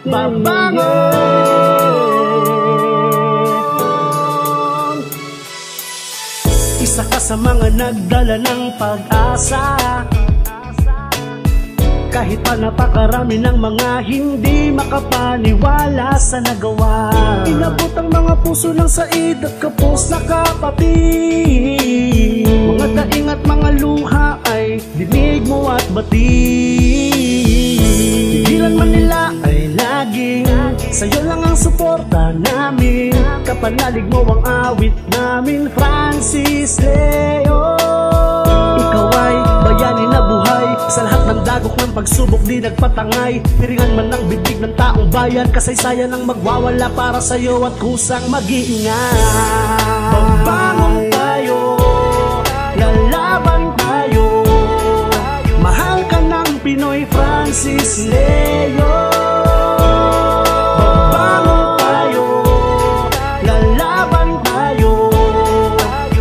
babangon. Isa ka sa mga nagdala ng pag-asa, kahit pa napakarami ng mga hindi makapaniwala sa nagawa. Inabot ang mga puso ng said at kapos na kapatid. Mga daing at mga luha ay dinig mo at batid. Tigilan man nila ay laging sa'yo lang ang suporta namin. Kapanalig mo ang awit namin, Francis Leo. Ikaw ay bayani na buhay, sa lahat ng dagok ng pagsubok di nagpatangay. Piringan man ng bibig ng taong bayan, kasaysayan ang magwawala para sa'yo at kusang mag-iingat. Babangon tayo, lalaban tayo, mahal ka ng Pinoy, Francis Leo. Babangon tayo, lalaban tayo,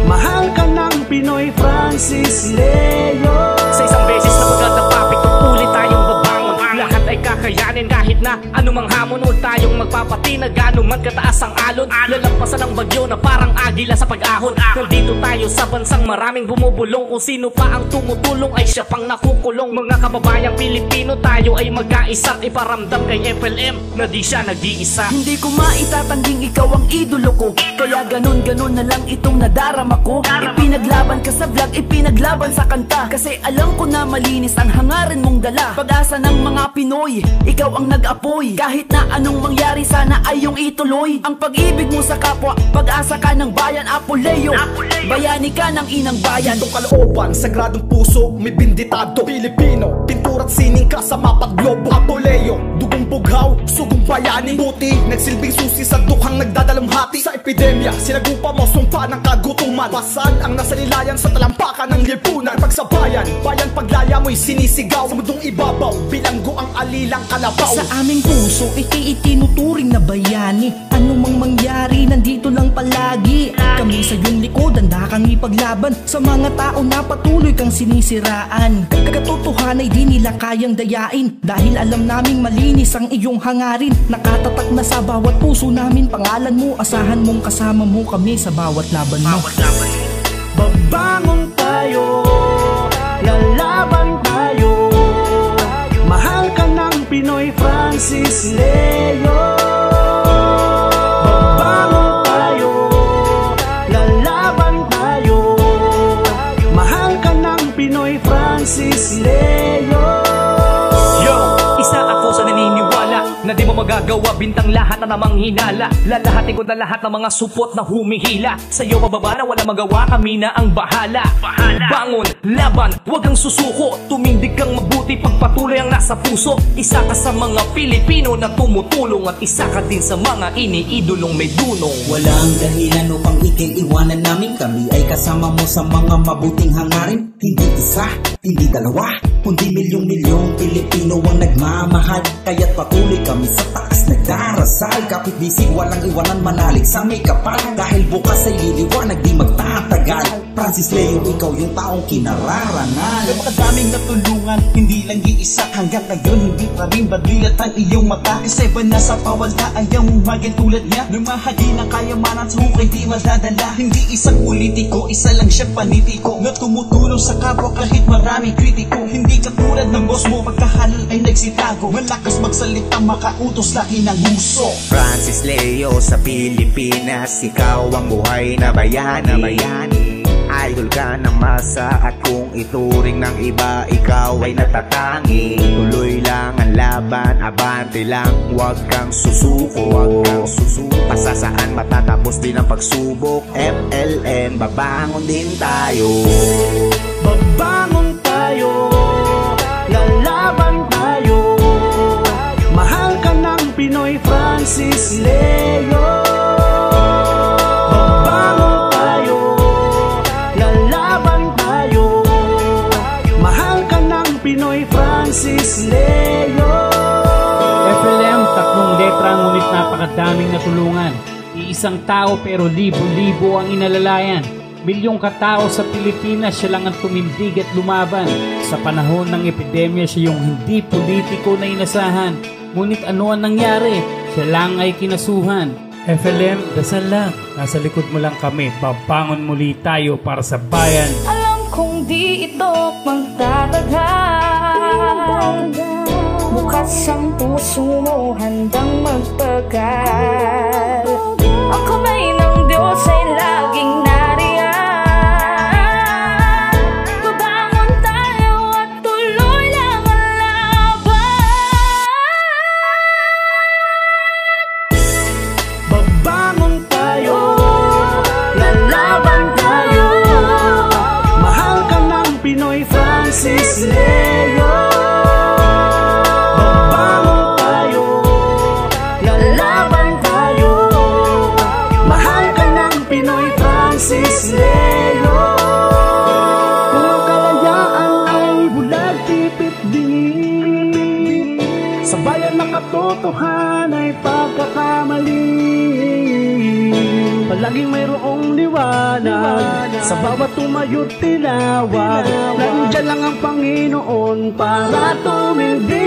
mahal ka ng Pinoy, Francis Leo. Sa isang beses na magkatapapit, ulit tayong babangon. Lahat ay kakayanin kahit na anumang hamon. Huwag tayong magpapatinag, anuman kataas ang alon. Lalampasan ang bagyo na parang agila sa pag-ahon. Nandito tayo sa bansang maraming bumubulong. Kung sino pa ang tumutulong ay siya pang nakukulong. Mga kababayang Pilipino, tayo ay magkaisa. Iparamdam kay FLM na di siya nag-iisa. Hindi ko maitatanging ikaw ang idolo ko, kaya ganun-ganun na lang itong nadarama ko. Ipinaglaban ka sa vlog, ipinaglaban sa kanta, kasi alam ko na malinis ang hangarin mong dala. Pag-asa ng mga Pinoy, ikaw ang nag-apoy. Kahit na anong mangyari, sana ay yung ituloy ang pag-ibig mo sa kapwa. Pag-asa ka ng bayan, Apoleo. Bayani ka ng inang bayan. Itong kalooban, sagradong puso, may binditado Pilipino, pintura't sining ka sa mapag globo. Apoleo, dugong bughaw, sugong bayani. Buti, nagsilbing susi sa dukhang nagdadalamhati. Sa epidemya, sinagupa mo sumpa ng kagutuman. Pasan ang nasalilayan sa talampakan ng lipunan. Pagsabayan, bayan paglaya mo'y sinisigaw. Sa mundong ibabaw, bilanggo ang alilang kalabaw. Sa aming puso, ika'y itinuturing na bayani. Ano mang mangyari, nandito lang palagi. Kami sa iyong likodan, kang ipaglaban sa mga tao na patuloy kang sinisiraan. Katotohanan ay di nila kayang dayain, dahil alam naming malinis ang iyong hangarin. Nakatatak na sa bawat puso namin pangalan mo. Asahan mong kasama mo kami sa bawat laban mo. Babangon tayo, lalaban tayo, mahal ka ng Pinoy, Francis Leo. Babangon tayo, lalaban tayo, mahal ka ng Pinoy, Francis Leo. Yo, isa ako sa naniniwala na di mo magagawa bintang lahat na namang hinala. Lalahatin ko na lahat ng mga supot na humihila. Sa'yo mababa na wala magawa, kami na ang bahala. Bangon, laban, huwag kang susuko. Tumindig kang mabuti, pagpatuloy ang nasa puso. Isa ka sa mga Pilipino na tumutulong, at isa ka din sa mga iniidolong may dunong. Walang dahilan upang iwanan namin. Kami ay kasama mo sa mga mabuting hangarin. Hindi isa, hindi dalawa, kundi milyong-milyong Pilipino ang nagmamahal. Kaya't patuloy kami sa taas nagdarasal. Kapit bisig walang iwanan, manalig sa may kapal. Dahil bukas ay liliwanag, di magtatagal. Francis Leo, ikaw yung taong kinararangal. Napakadaming natulungan, hindi lang iisa. Hanggang ngayon, hindi pa rin badilat ang iyong mata. Kasi ba nasa pawala, ayaw mong maging tulad niya. Nung mahagi ng kayamanan sa hukay, di madadala. Hindi isang politiko, isa lang siya panitiko, na tumutulong sa kapwa kahit maraming kritiko. Hindi katulad ng boss mo, pagkahalal ay nagsitago. Malakas magsalita, makautos laki ng huso. Francis Leo sa Pilipinas, ikaw ang buhay na bayani. Idol ka ng masa, at kung ituring ng iba, ikaw ay natatangi. Tuloy lang ang laban, abante lang, huwag kang susuko. Pasasaan matatapos din ang pagsubok. FLN, babangon din tayo. Babangon tayo, lalaban tayo, mahal ka ng Pinoy, Francis Leo. Babangon tayo, lalaban tayo, mahal ka ng Pinoy, Francis Leo. FLM, tatlong letra ngunit napakadaming natulungan. Iisang tao pero libo-libo ang inalalayan. Milyong katao sa Pilipinas, siya lang ang tumindig at lumaban. Sa panahon ng epidemya, siya yung hindi politiko na inasahan. Ngunit ano ang nangyari? Siya lang ay kinasuhan. FLM, dasal lang. Nasa likod mo lang kami. Babangon muli tayo para sa bayan. Alam kong di ito magtatagal. Bukas ang puso mo handang magtagal. Ang kamay ng Diyos ay laging nariyan. Babangon tayo at tuloy lang ang laban. Babangon tayo, lalaban tayo. Mahal ka ng Pinoy Francis Leo. Babangon tayo, lalaban tayo. Mahal ka ng Pinoy Francis Leo. Kung ang kalayaan ay bulag tipit din, sa bayan ng katotohan ay pagkakamali. Palaging mayroong liwanag sa bawat tumayo't tinawag. Nandiyan lang ang Panginoon para tumindig.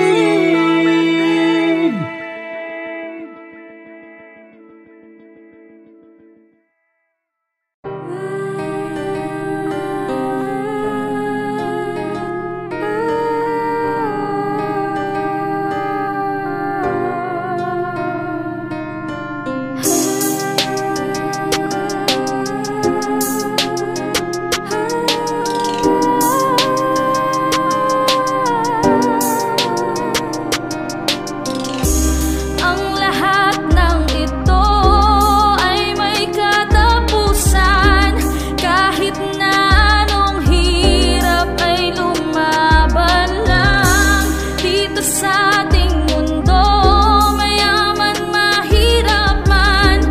Ang lahat ng ito ay may katapusan. Kahit na anong hirap ay lumaban lang. Dito sa ating mundo, mayaman mahirap man.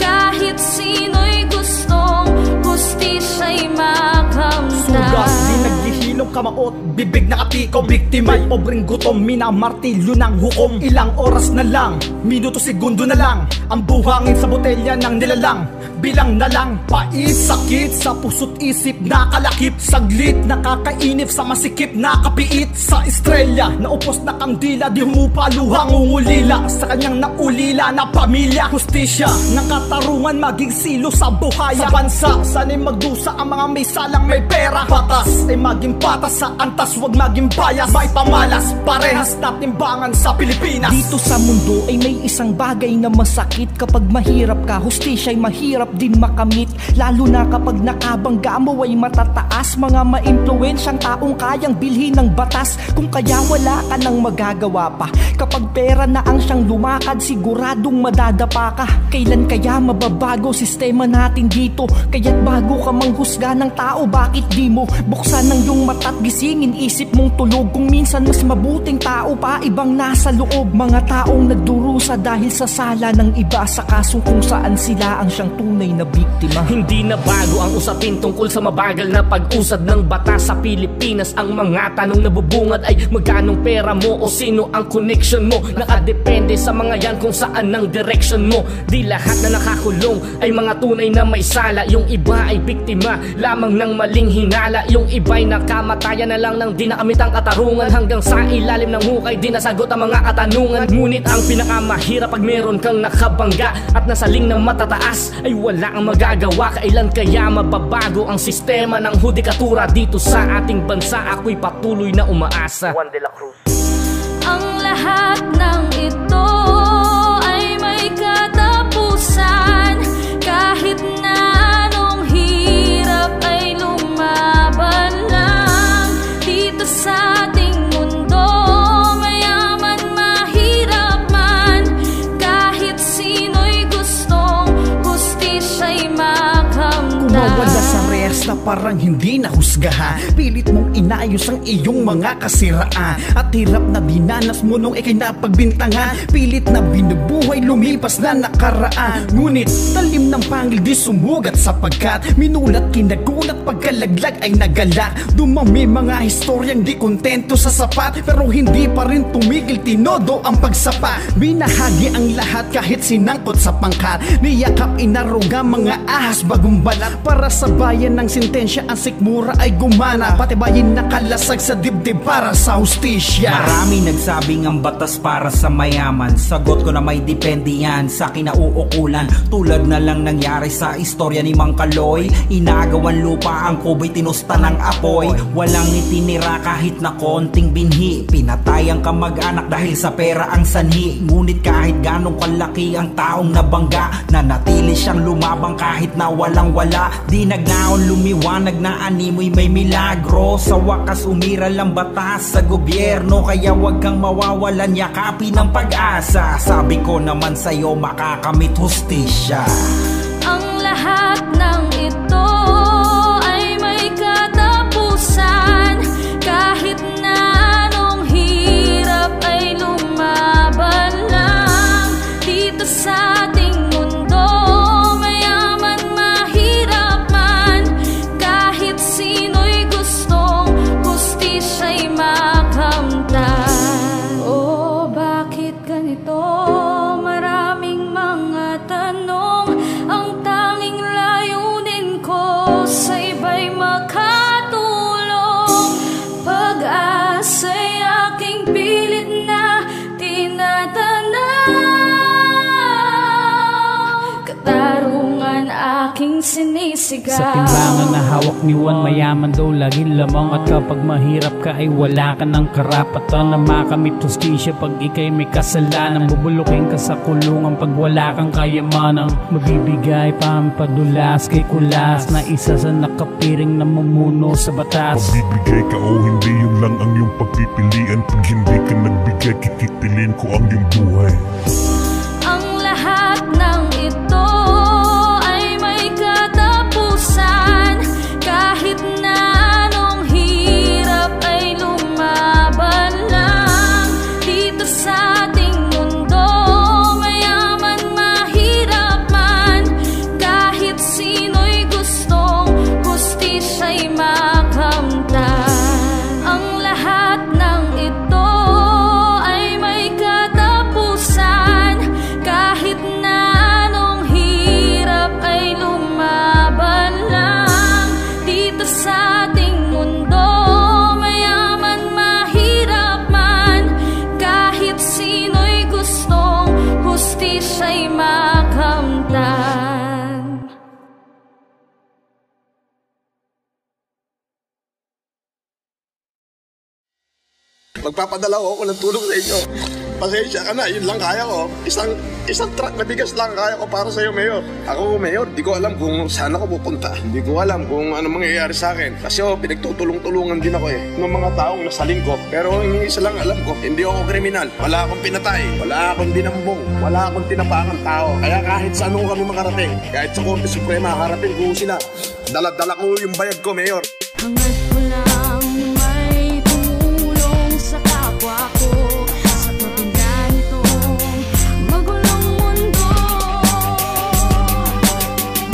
Kahit sino'y gustong hustisya'y makamtan. Sugat, di naghihilong kamaot, bibig nakatikom. Biktima'y pobreng gutom, minamartilyo ng hukom. Ilang oras na lang, minuto segundo na lang, ang buhangin sa botelya ng nilalang. Bilang na lang, pait, sakit sa puso't isip, nakalakip. Saglit, nakakainip sa masikip, nakapiit. Sa estrella, naupos na kandila, di humupa luhang ungulila. Sa kanyang naulila na pamilya, hustisya ng katarungan maging silo sa buhaya. Sa bansa, sana'y magdusa ang mga may salang may pera. Patas ay maging patas, sa antas wag maging bias. May pamalas, parehas na timbangan sa Pilipinas. Dito sa mundo ay may isang bagay na masakit. Kapag mahirap ka, hustisya'y mahirap din makamit. Lalo na kapag nakabangga mo ay matataas. Mga maimpluwensyang taong kayang bilhin ng batas. Kung kaya wala ka nang magagawa pa. Kapag pera na ang siyang lumakad, siguradong madadapa ka. Kailan kaya mababago sistema natin dito? Kaya't bago ka manghusga ng tao, bakit di mo buksan ng iyong mata't gisingin isip mong tulog? Kung minsan mas mabuting tao pa ibang nasa loob. Mga taong nagdurusa dahil sa sala ng iba, sa kasong kung saan sila ang siyang tunay na biktima. Hindi na bago ang usapin tungkol sa mabagal na pag-usad ng batas sa Pilipinas. Ang mga tanong nabubungad ay magkanong pera mo o sino ang connection mo. Nakadepende sa mga yan kung saan ang direction mo. Di lahat na nakakulong ay mga tunay na may sala. Yung iba ay biktima lamang ng maling hinala. Yung iba'y nakamatayan na lang ng di nakamit ang katarungan. Hanggang sa ilalim ng hukay di nasagot ang mga katanungan. Ngunit ang pinakamahirap pag meron kang nakabangga at nasaling ng matataas ay wala ang magagawa. Kailan kaya mababago ang sistema ng hudikatura dito sa ating bansa? Ako'y patuloy na umaasa. Juan de la Cruz. Ang lahat ng ito ay may katapusan. Kahit na anong hirap ay lumaban lang. Dito sa ating mundo, mayaman mahirap man. Kahit sino'y gustong hustisya'y makamtan. Kumawala sa rehas na parang hindi nahusgahan. Pilit mong inayos ang iyong mga kasiraan. At hirap na dinanas mo nung ikay napagbintangan. Pilit na binubuhay lumipas na nakaraan. Ngunit talim ng pangil di sumugat sapagkat minulat kinagulat pagkalaglag ay nagalak. Dumami mga historyang di kontento sa sapat, pero hindi pa rin tumigil tinodo ang pagsapa. Binahagi ang lahat kahit sinangkot sa pangkat. Niyakap inaruga mga ahas bagong balat para sa bayan ng sentensya ang sikmura ay gumana, patibayin nakalasag sa dibdib para sa hustisya. Marami nagsabing ang batas para sa mayaman. Sagot ko na may depende yan sa kinauukulan. Tulad na lang nangyari sa istorya ni Mang Kaloy. Inagawan lupa ang kubay, tinusta ng apoy. Walang itinira kahit na konting binhi. Pinatay ang kamag-anak dahil sa pera ang sanhi. Ngunit kahit ganong kalaki ang taong nabangga, nanatili siyang lumabang kahit na walang wala. Di nagnaon lumiwanag na animoy may milagro. Sa wakas umiral ang batas sa gobyerno, kaya wag kang mawawalan yakapin ng pag-asa. Sabi ko naman sa'yo makakamit hustisya. Ang lahat ng ito ay may katapusan. Kahit na anong hirap ay lumaban lang. Dito sa ating mundo, mayaman mahirap man, kahit sino'y gustong hustisya'y makamtan. Oh, bakit ganito? Maraming mga tanong. Ang tanging layunin ko sa iba'y makatulong. Pag-asa'y aking pilit na tinatanaw. Katarungan aking sinisigaw. Sa timbangan na hawak ni Juan, mayaman daw lagi lamang. At kapag mahirap ka ay wala ka ng karapatan na makamit hustisya. Pag ikay may kasalanan, bubulukin ka sa kulungan pag wala kang kayamanan. Mabibigay pampadulas kay kulas na isa sa nakapiring na mumuno sa batas. Magbibigay ka o hindi, yun lang ang iyong pagpipilian. Pag hindi ka nagbigay, kikitilin ko ang iyong buhay. Ang lahat ng ito ay may katapusan. Kahit na anong hirap ay lumaban lang. Dito sa ating mundo, mayaman mahirap man, kahit sino'y gustong hustisya'y makamtan. Ang lahat ng ito ay may katapusan. Kahit na anong hirap ay lumaban lang. Dito sa ating mundo, mayaman mahirap man, kahit sino'y gustong hustisya'y makamtan. Magpapadala ako ng tulong sa inyo. Pasensya ka na, yun lang kaya ko. Isang truck na bigas lang kaya ko para sa'yo, Mayor. Ako, Mayor, di ko alam kung saan ako pupunta. Hindi ko alam kung ano mangyayari sa akin. Kasi pinagtutulong-tulungan din ako ng mga taong nasaling ko. Pero yung isa lang alam ko, hindi ako kriminal. Wala akong pinatay, wala akong dinambong, wala akong tinapakan tao. Kaya kahit saan ko kami makarating, kahit sa Korte Suprema, harapin ko sila. Dala-dala ko yung bayad ko, Mayor. Hangad ko lang may tumulong sa kapwa ko. Sa kabila nitong magulong mundo,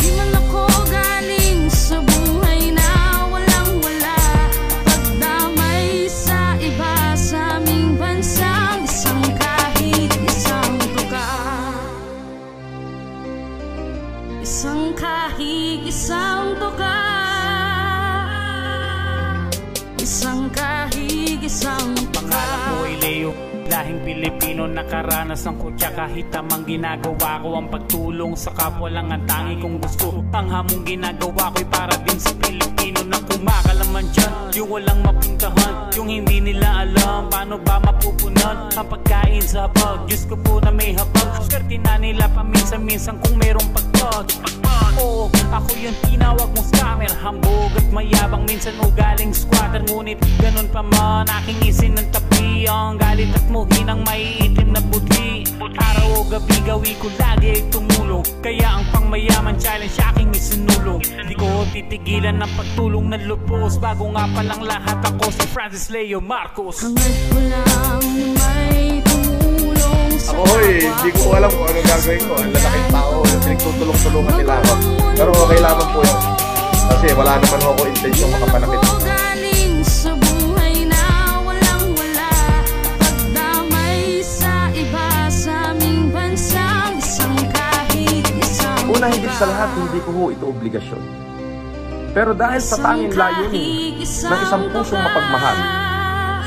di man ako galing sa buhay na walang-wala. Pagdamay sa iba sa aming bansang isang kahig, isang tuka. Isang kahig, isang tuka. Isang kahig, isang Pangalan ko ay Leo, lahing Pilipino, nakaranas ng kutya. Kahit tamang ginagawa ko ang pagtulong sa kapwa lang ang tangi kong gusto. Ang hamong ginagawa ko'y para din sa Pilipino na kumakalaman dyan. Yung walang mapuntahan, yung hindi nila alam paano ba mapupunan ang pagkain sa hapag. Diyos ko po na may hapag, swerte na nila paminsan-minsan kung merong pagpag. Oo, ako yung tinawag mong scammer, hambog at mayabang, minsan ugaling squatter. Ngunit ganun pa man, aking isin ng tapi ang galit at muhinang maiitim na buti. Araw o gabi gawi ko lagi ay tumulong, kaya ang pangmayaman challenge aking isinulong. Di ko titigilan ng pagtulong na lubos, bago nga palang lahat ako si Francis Leo Marcos. hangad ko lang may tumulong sa Ako, hindi ko alam kung anong gagawin ko. Ang lalaking tao, pinagtutulong-tulungan nila ako. Pero okay lamang po yun. Kasi wala naman ako intensyon makapanakit. galing sa buhay na walang-wala. Pagdamay sa iba sa aming bansang isang kahig, isang Una higit sa lahat, hindi ko ito obligasyon. Pero dahil sa tanging layunin ng isang pusong mapagmahal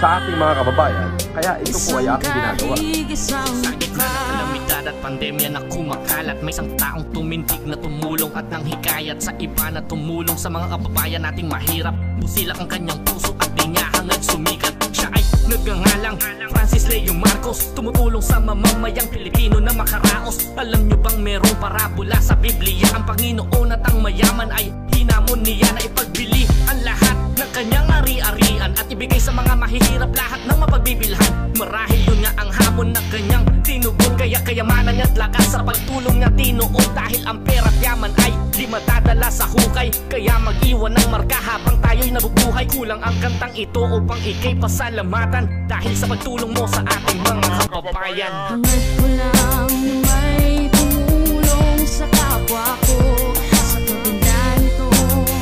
sa ating mga kababayan, kaya ito po ay aking ginagawa. Sa gitna ng kalamidad at pandemya na kumakalat, may isang taong tumindig na tumulong at nang hikayat sa iba na tumulong sa mga kababayan nating mahirap. Busilak ang kanyang puso at di niya hangad sumikat. Siya ay nagngangalang Francis Leo Marcos, tumutulong sa mamamayang Pilipino na makaraos. Alam nyo bang merong parabola sa Biblia? Ang Panginoon at ang mayaman ay hinamon niya na ipagbili ang lahat ng kanyang ari-arian at ibigay sa mga mahihirap lahat ng mapagbibilhan. Marahil yun nga ang hamon na kanyang tinugon, kaya kayamanan niya at lakas sa pagtulong niya tinuon. Dahil ang pera at yaman ay di matadala sa hukay, kaya mag-iwan ng marka habang tayo'y nabubuhay. Kulang ang kantang ito upang ikay pasalamatan dahil sa pagtulong mo sa ating mga kababayan. Hangad ko lang may tumulong sa kapwa ko sa kabila nitong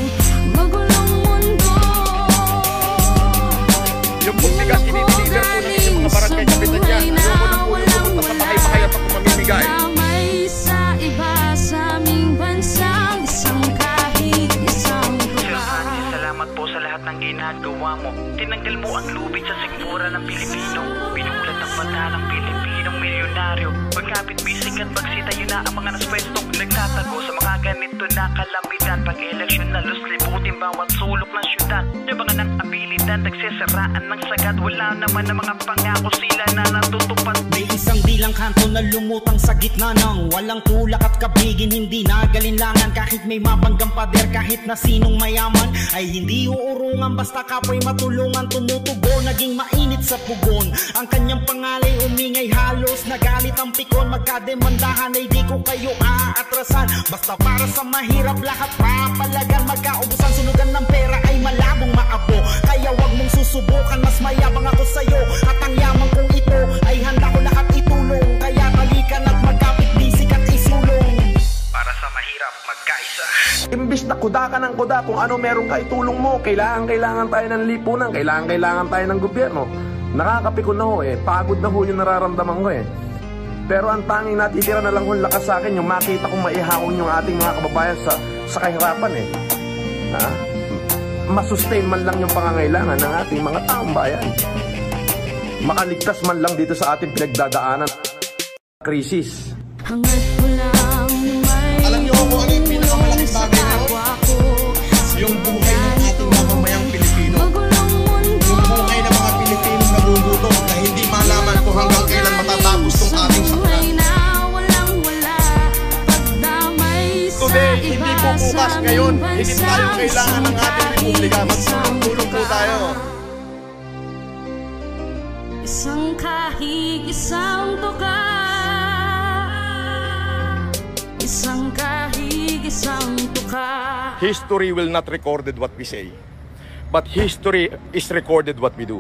magulong mundo. Yung pagtigas initilider po ng inyong mga barangay kapitan niya. Ayoko na po yung pumunta sa bahay-bahay at ako mamimigay. May sa iba sa aming bansang isang kahit isang tuka. Salamat po sa lahat ng ginagawa mo. Tinanggal mo ang lubid sa sikmura ng Pilipino. Pinulat ang mata ng Pilipinong milyonaryo. Pagkapit bisig at pagsitayo na ang mga naspwestong nagtatago sa mga ganito na kalamidad. Pag-eleksyon na libutin bawat sulok ng syudad. Yabangan ng abilidad, nagsesaraan ng sagad. Wala naman ang mga pangako sila na natutupad. May isang bilang kanto na lumutang sa gitna ng walang tulak at kabigin, hindi nagalinlangan. Kahit may mabanggang pader, kahit na sinong mayaman ay hindi uurungan, basta kapoy matulungan. Tumutugon, naging mainit sa pugon. Ang kanyang pangalay umingay, halos nagalit ang pikon. Magkademandahan ay di ko kayo aatrasan, basta para sa mahirap lahat papalagan. Magkaubusan, sunugan ng pera ay malabong maabo, kaya wag mong susubukan, mas mayabang ako sa'yo. At ang yaman kong ito ay handa ko lahat itulong, kaya talikan at magkapit bisig at isulong. Para sa mahirap, magkaisa. Imbis na kuda ka ng kuda kung ano meron ka itulong mo. Kailangan tayo ng lipunan, kailangan tayo ng gobyerno. Nakakapikon na ho pagod na ho yung nararamdaman ko Pero ang tanging natitira na lang ho lakas sa akin, yung makita kong maihahon yung ating mga kababayan sa kahirapan masustain man lang yung pangangailangan ng ating mga taong bayan. Makaligtas man lang dito sa ating pinagdadaanan krisis. Hangad ko lang may alam niyo kung ano yung pinakamalaking bagay ngayon? Yung buhay ng ating mamamayang Pilipino. Yung buhay ng mga Pilipino na luluto na hindi malaman kung hanggang kailan matatapos tong ating sakyan. Today, hindi po bukas ngayon. Hindi tayo kailangan ng ating republika. Magtulong-tulong po tayo. Isang kahig, isang tuka. Isang kahig, isang tuka. History will not record what we say, but history is recorded what we do.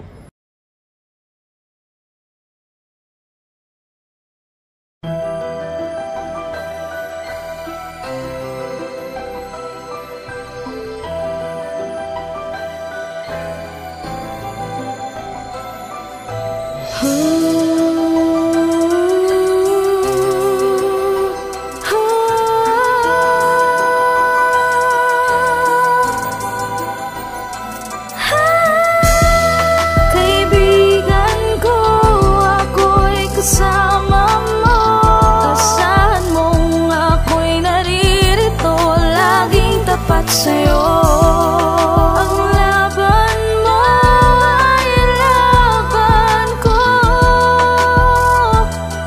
Sa'yo ang laban mo ay laban ko.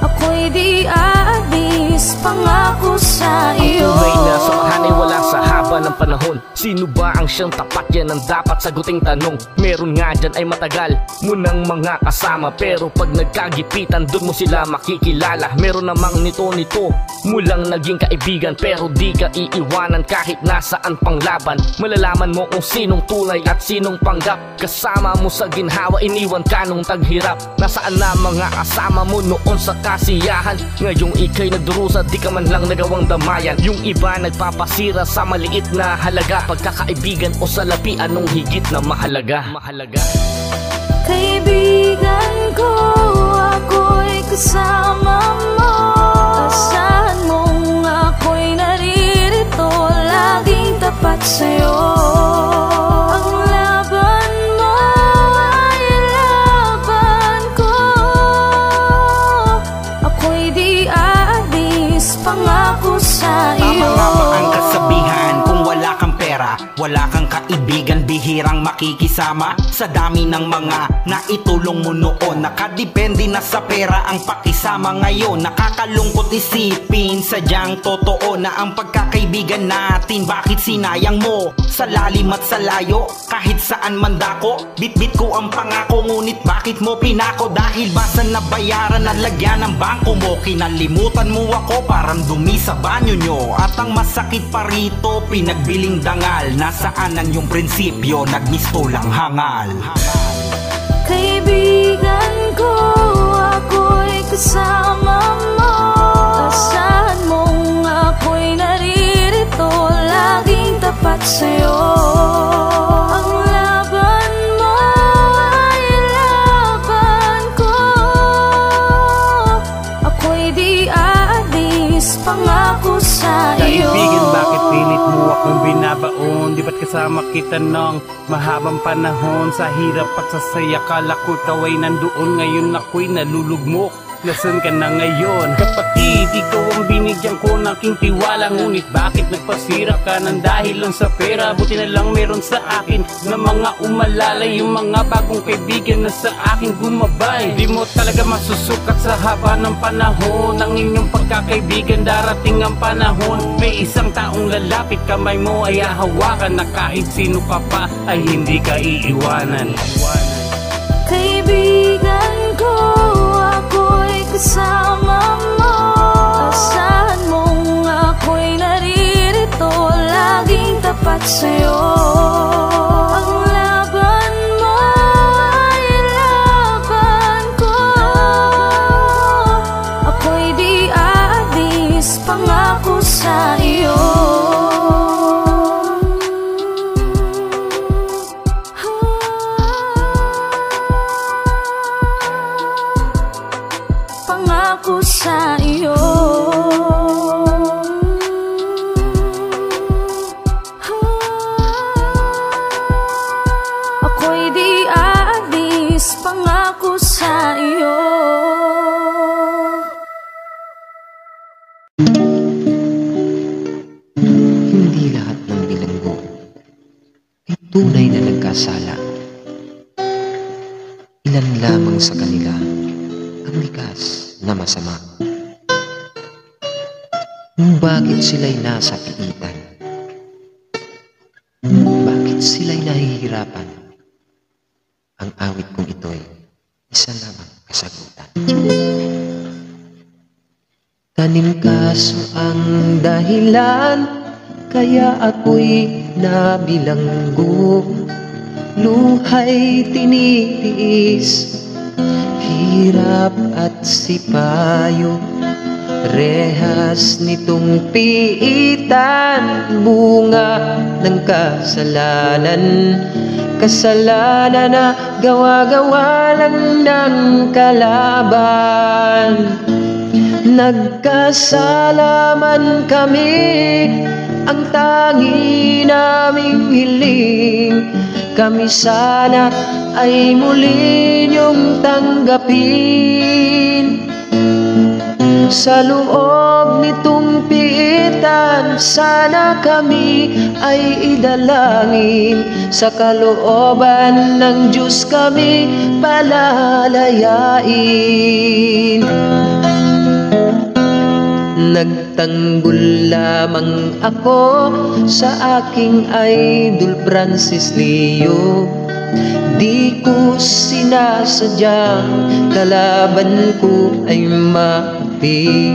Ako'y di aalis, pangako sa iyo. Buhay na sa mahanay, wala sa haba ng panahon. Sino ba ang siyang tapat? Yan ang dapat saguting tanong. Meron nga dyan ay matagal mo ng mga kasama, pero pag nagkagipitan, doon mo sila makikilala. Meron namang nito mo lang naging kaibigan, pero di ka iiwanan kahit nasaan pang laban. Malalaman mo kung sinong tunay at sinong panggap. Kasama mo sa ginhawa, iniwan ka nung taghirap. Nasaan na mga kasama mo noon sa kasiyahan? Ngayong ikay nagdurusa, di ka man lang nagawang damayan. Yung iba nagpapasira sa maliit na halaga. Pagkakaibigan o salapi, anong higit na mahalaga? Kaibigan ko, ako'y kasama mo. Asahan mong ako'y naririto, laging tapat sa'yo. di aalis, pangako sa iyo. Tama nga ba ang kasabihan, kung wala kang pera, wala kang kaibigan, bihirang makikisama sa dami ng mga naitulong mo noon. Nakadepende na sa pera ang pakisama ngayon. Nakakalungkot isipin, sadyang totoo na ang pagkakaibigan natin. Bakit sinayang mo sa lalim at sa layo? Kahit saan man dako, bitbit ko ang pangako, ngunit bakit mo pinako? Dahil ba sa nabayaran at lagyan ng bangko mo? Kinalimutan mo ako, parang dumi sa banyo nyo. At ang masakit pa rito, pinagbiling dangal. Nasaan ang iyong prinsipyo, nagmisto lang hangal. Kaibigan ko, ako'y kasama mo. Asahan mong ako'y naririto, laging tapat sa'yo. Ang laban mo ay laban ko. Ako'y di aalis, pangako sa iyo. Kaibigan, bakit pilit mo akong binabaon? Di ba't kasama kita ng mahabang panahon? Sa hirap at sa saya, kala ko ikaw ay nandoon. Ngayon ako'y nalulugmok, lasan ka na ngayon. Kapatid, ikaw ang binigyan ko ng aking tiwala, ngunit bakit nagpasira ka ng dahil lang sa pera? Buti na lang meron sa akin na mga umalalay, yung mga bagong kaibigan na sa akin gumabay. Di mo talaga masusukat sa haba ng panahon ang inyong pagkakaibigan. Darating ang panahon, may isang taong lalapit, kamay mo ay hahawakan, na kahit sino ka pa ay hindi ka iiwanan. Kaibigan ko, ako'y kasama mo. Asahan mong ako'y naririto, laging tapat sa'yo. Ang laban mo ay laban ko. Ako'y di aalis, pangako sa iyo. Pangako sa iyo. Ako'y di aalis, pangako sa iyo. Hindi lahat ng bilanggo ay tunay na nagkasala. Ilan lamang sa kanila ang likas na masama. Bakit sila'y nasa piitan? Bakit sila'y nahihirapan? Ang awit kong ito'y isa lamang kasagutan. Tanim kaso ang dahilan, kaya ako'y nabilanggo. Luhay tinitiis, hirap at sipayo, rehas nitong piitan, bunga ng kasalanan. Kasalanan na gawa-gawa lang ng kalaban. Nagkasalaman kami, ang tangi naming hiling, kami sana ay muli niyong tanggapin. Sa loob nitong piitan, sana kami ay idalangin. Sa kalooban ng Diyos kami palalayain. Nagtanggol lamang ako sa aking idol Francis Leo. Di ko sinasadyang kalaban ko ay maapi.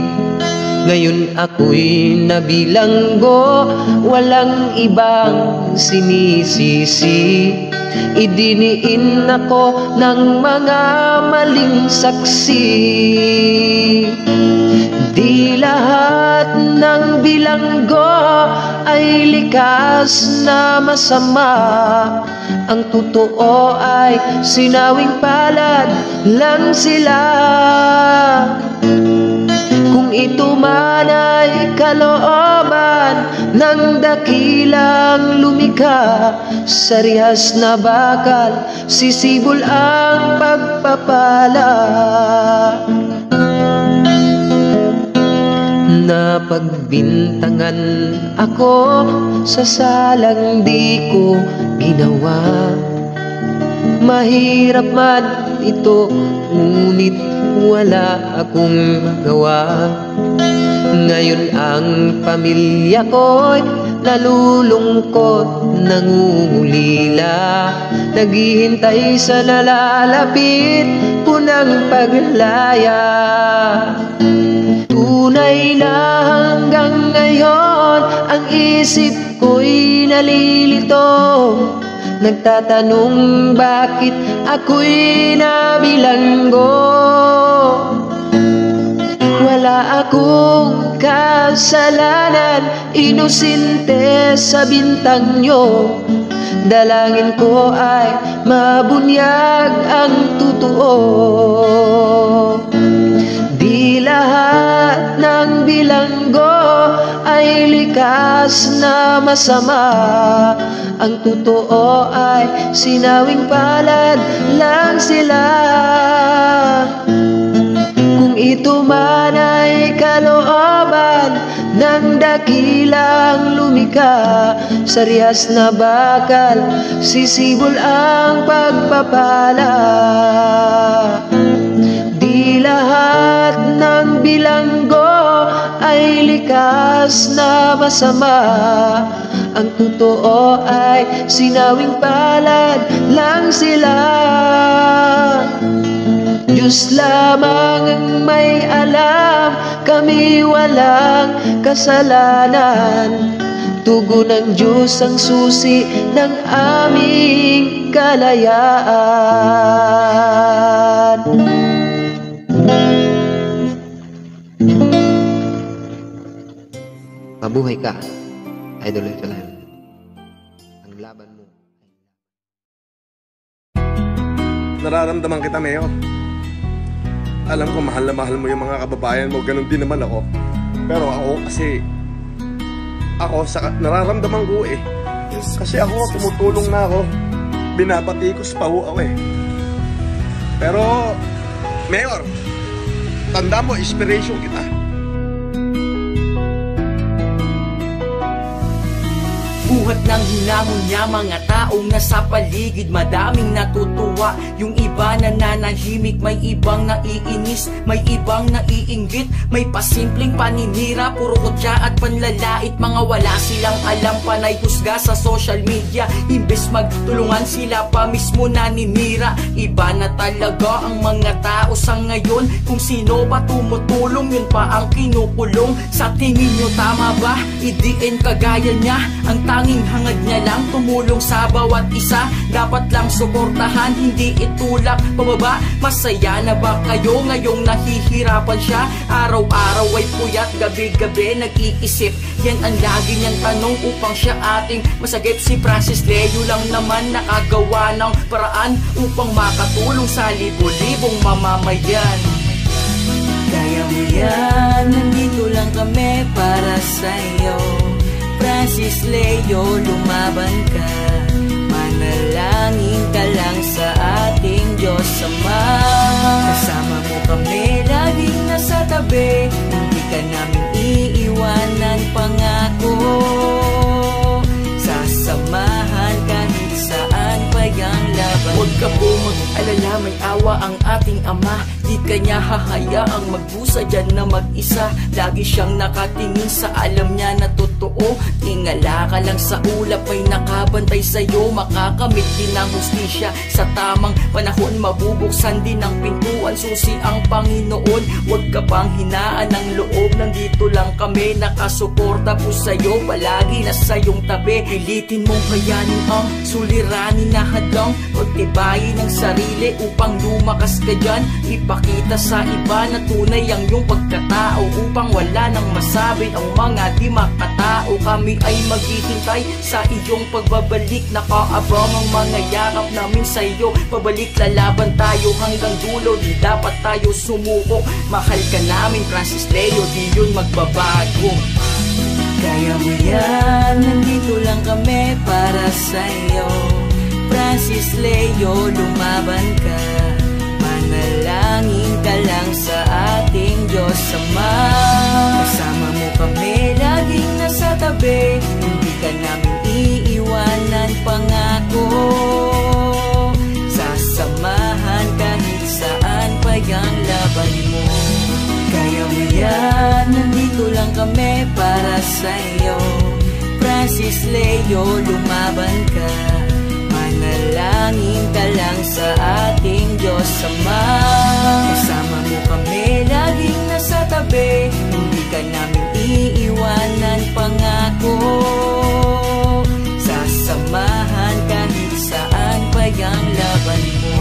Ngayon ako'y nabilanggo, walang ibang sinisisi. Idiniin ako ng mga maling saksi. Di lahat ng bilanggo ay likas na masama. Ang totoo ay sinawing palad lang sila. Kung ito man ay kalooban ng dakilang lumikha, sa rihas na bakal sisibol ang pagpapala. mapagbintangan ako sa salang di ko ginawa. Mahirap man ito, ngunit wala akong magawa. Ngayon ang pamilya ko'y nalulungkot, nangungulila, naghihintay sa nalalapit punang paglaya. Tunay na hanggang ngayon ang isip ko'y nalilito, nagtatanong bakit ako'y nabilanggo. Wala akong kasalanan, inosente sa bintang nyo. Dalangin ko ay mabunyag ang totoo. Di lahat ng bilanggo ay likas na masama. Ang totoo ay sinawing palad lang sila. Kung ito man ay kalooban ng dakilang lumikha, sa rihas na bakal sisibol ang pagpapala. Di lahat ng bilanggo ay likas na masama. Ang totoo ay sinawing palad lang sila. Diyos lamang ang may alam, kami walang kasalanan. Tugon ng Diyos ang susi ng aming kalayaan. Mabuhay ka, Idol FLM. Ang laban mo. Nararamdaman kita, Mayor. Alam ko mahal na mahal mo yung mga kababayan mo, ganun din naman ako. Pero ako kasi, nararamdaman ko eh. Kasi ako, tumutulong na ako. Binabatikos pa ako eh. Pero, Mayor, tanda mo, inspiration kita. Buhat ng hinamon niya mga taong nasa paligid, madaming natutuwa. Yung iba nananahimik, may ibang naiinis, may ibang naiinggit, may pasimpleng paninira, puro kutya at panlalait. Mga wala silang alam, panay husga sa social media. Imbes magtulungan sila pa mismo naninira. Iba na talaga ang mga tao sa ngayon, kung sino pa tumutulong yun pa ang kinukulong. Sa tingin nyo tama ba? Idiin kagaya niya, ang tanging hangad niya lang tumulong sa bawat isa. Dapat lang suportahan, hindi itulak pababa. Masaya na ba kayo ngayong nahihirapan siya? Araw-araw ay puyat, gabi-gabi nag-iisip. Yan ang lagi niyang tanong upang siya ating masagip. Si Francis Leo lang naman nakagawa ng paraan upang makatulong sa libo-libong mamamayan. Kaya mo yan, nandito lang kami para sa'yo. Francis Leo, lumaban ka, manalangin ka lang sa ating Diyos Ama. Kasama mo kami, laging nasa tabi, hindi ka namin iiwanan, pangako. Sasamahan kahit saan pa yung laban. Huwag ka po mag-alala, may awa ang ating Ama. Di kanya hahayaang magbusa dyan na mag-isa. Lagi siyang nakatingin sa alam niya na totoo. Tingala ka lang sa ulap, may nakabantay sa'yo. Makakamit din ang hustisya sa tamang panahon. Mabubuksan din ang pintuan, susi ang Panginoon. Huwag ka pang hinaan ng loob, nandito lang kami, nakasuporta po sa'yo. Palagi nasa iyong tabi, pilitin mong kayanin ang suliranin na hadlang. Pagtibayin ang sarili upang lumakas ka dyan. Ipakita sa iba na tunay ang iyong pagkatao, upang wala nang masabi ang mga di makatao. Kami ay maghihintay sa iyong pagbabalik, nakaabang ang mga yakap namin sa iyo. Pabalik, lalaban tayo hanggang dulo, di dapat tayo sumuko. Mahal ka namin Francis Leo, di yun magbabago. Kaya mo yan, nandito lang kami para sa iyo. Francis Leo, lumaban ka, manalangin ka lang sa ating Diyos Ama. Kasama mo kami tabi, hindi ka namin iiwanan, pangako. Sasamahan kahit saan pa yung laban mo. Kaya mo yan, nandito lang kami para sa'yo. Francis Leo, lumaban ka. Manalangin ka lang sa ating Diyos Ama. Kasama mo kami, laging nasa tabi, hindi ka namin iiwanan, pangako. Sasamahan kahit saan pa yung laban mo.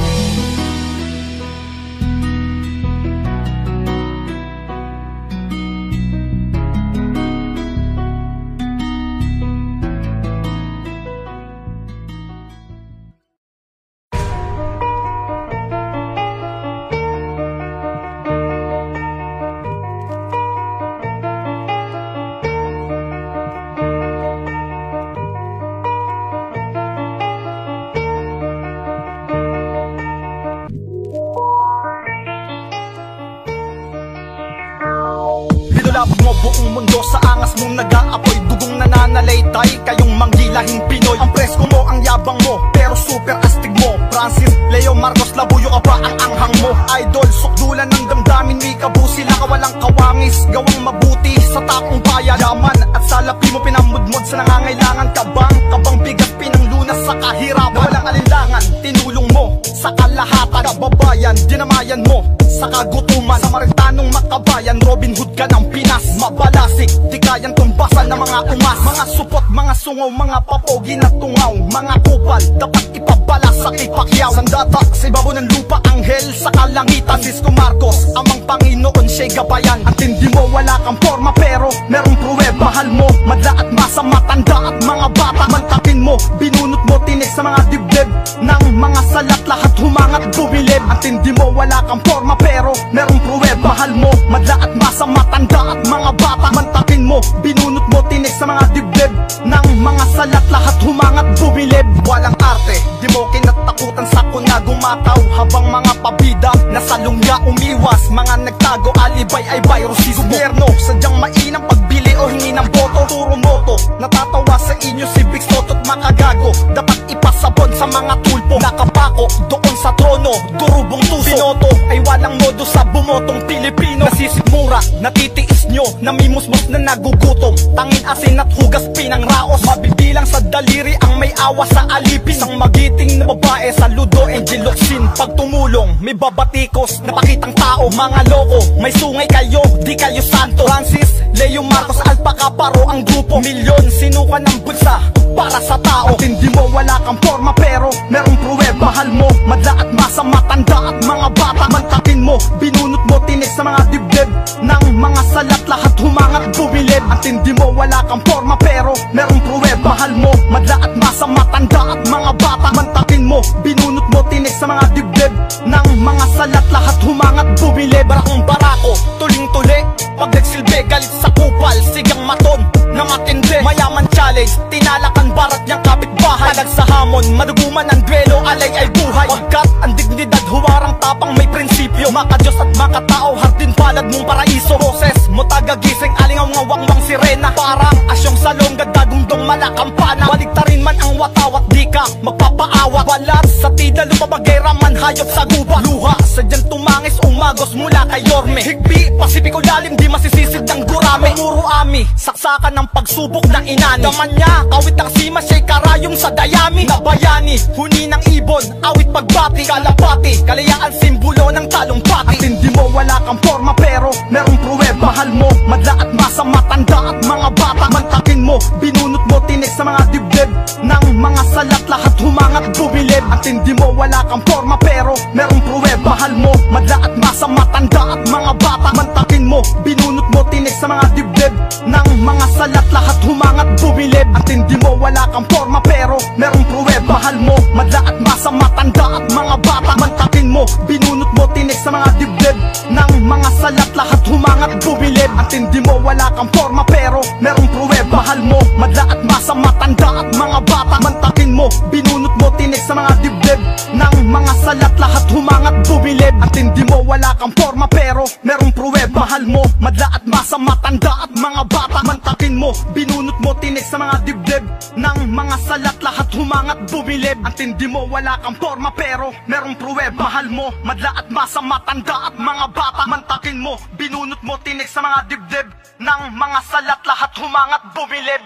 Binulabog mo buong mundo sa angas mong nag-aapoy, dugong nananalaytay, kayong manggilahing Pinoy. Ang presko mo, ang yabang mo, pero super astig mo. Francis Leo Marcos, labuyo ka ba ang anghang mo? Idol, sukdulan ng damdamin, may kabusi lang ka, walang kawangis. Gawang mabuti sa taong bayan, yaman at salapi mo pinamudmod sa nangangailangan. Kabang bigat pinanglunas sa kahirapan, walang alinlangan, tinulong mo sa kalahatan. Kababayan, dinamayan mo sa kagutuman, Samaritanong makabayan, Robin Hood ka ng Pinas. Mabalasik, di kayang tumbasan ng mga umas. Mga supot, mga sungaw, mga papogi na tungaw, mga kupal, dapat ipabala sa kipakyaw. Sandata sa ibabaw ng lupa, anghel sa kalangitan. Francisco Marcos, amang Panginoon, siya'y gabayan. Ang tindi mo, wala kang forma, pero merong pruweba. Mahal mo, madla at masa, matanda at mga bata. Mantakin mo, binunot mo, tinik sa mga dibdib ng mga salat, lahat humangat, bumilib. Ang tindi mo, wala kang forma, pero merong pruweba. Mahal mo, madla at masa, matanda at mga bata. Mantakin mo, binunot mo, tinik sa mga dibdib ng mga salat, lahat humangat, bumilib. Walang arte, di mo kinatakutan sa kuna gumataw, habang mga pabida nasa lungya umiwas. Mga nagtago, alibay ay virus. Gobyerno, sadyang mainang pagbili o hingi ng boto. Turo moto, natatawa sa inyo si Big Soto't makagago. Dapat ipasabon sa mga tulpo, nakapako doon sa trono, durubong tuso. Binoto ay walang modo sa bumotong Pilipino. Nasisikmura, natitiis nyo, namimusmos na nagugutom. Tangin asin at hugas pinang raos, mabibilang sa daliri ang may awa sa alipin. Isang magiting na babae, saludo Angel Locsin. Pag tumulong, may babatikos, napakitang tao. Mga loko, may sungay kayo, di kayo santo. Francis Leo Marcos, Alpaca Paro ang grupo. Milyon, sinuka ng bulsa para sa tao. Ang tindi mo, wala kang forma, pero merong pruweba. Mahal mo, madla at masa, matanda at mga bata. Mantakin mo, binunot mo, tinik sa mga dibdib ng mga salat, lahat humangat, bumilib. Ang tindi mo, wala kang forma, pero merong pruweba. Mahal mo, madla at masa, matanda at mga bata. Mantakin mo, binunot mo, tinik sa mga dibdib ng mga salat, lahat humangat, bumilib. Barakong barako, tuling-tuli, pag nagsilbi, galit sa kupal, sigang maton na matindi. Mayaman challenge, tinalakan barat niyang kapitbahay. Talag sa hamon, maduguman ang duelo, alay ay buhay. Pagkat ang dignidad, huwarang tapang may prinsipyo. Maka-Diyos at makatao, hardin palad mong paraiso. Boses mo tagagising, alingaw ngawang-wang sirena. Parang asyong salong, gadagundong malakampana. Baligtarin man ang watawat, di ka magpapaawat. Balat sa tida, lumabagera man, hayop sa guba. Luha, sadyang tumangis, umagos mula kay Yorme. Higpi, pasipiko lalim, di masisisid ng gurame. Puro ami, saksakan ng pagsubok ng inani. Daman niya, kawit ang sima, siya'y karayom sa dayami. Nabayani, huni ng ibon, awit pagbati. Kalapati, kalayaan simbolo ng talumpati. Ang tindi mo, wala kang forma, pero merong pruweba. Mahal mo, madla at masa, matanda at mga bata. Mantakin mo, binunot mo, tinik sa mga dibdib ng mga salat, lahat humangat, bumilib. Ang tindi mo, wala kang forma, pero merong pruweba. Mahal mo, madla at masa, matanda at mga bata. Mantakin mo, binunot mo, tinik sa mga dibdib ng mga salat, lahat humangat, bumilib. Ang tindi mo, wala kang forma, pero merong pruweba. Mahal mo, madla at masa, matanda at mga bata. Mantakin mo, binunot mo, tinik sa mga dibdib ng mga salat, lahat humangat, bumilib. Ang tindi mo, wala kang forma, pero merong pruweba. Mahal mo, madla at masa, matanda at mga bata. Mantakin mo, binunot mo, tinik sa mga dibdib ng mga salat, lahat humangat, bumilib. Ang tindi mo, wala kang forma, pero merong pruweba. Mahal mo, madla at masa, matanda at mga bata. Mantakin mo, binunot mo, tinik sa mga dibdib ng mga salat, lahat humangat bumilib. Ang tindi mo, wala kang forma pero merong pruweb. Mahal mo, madla at masa, matanda at mga bata. Mantakin mo, binunot mo, tinik sa mga dibdib ng mga salat, lahat humangat bumilib.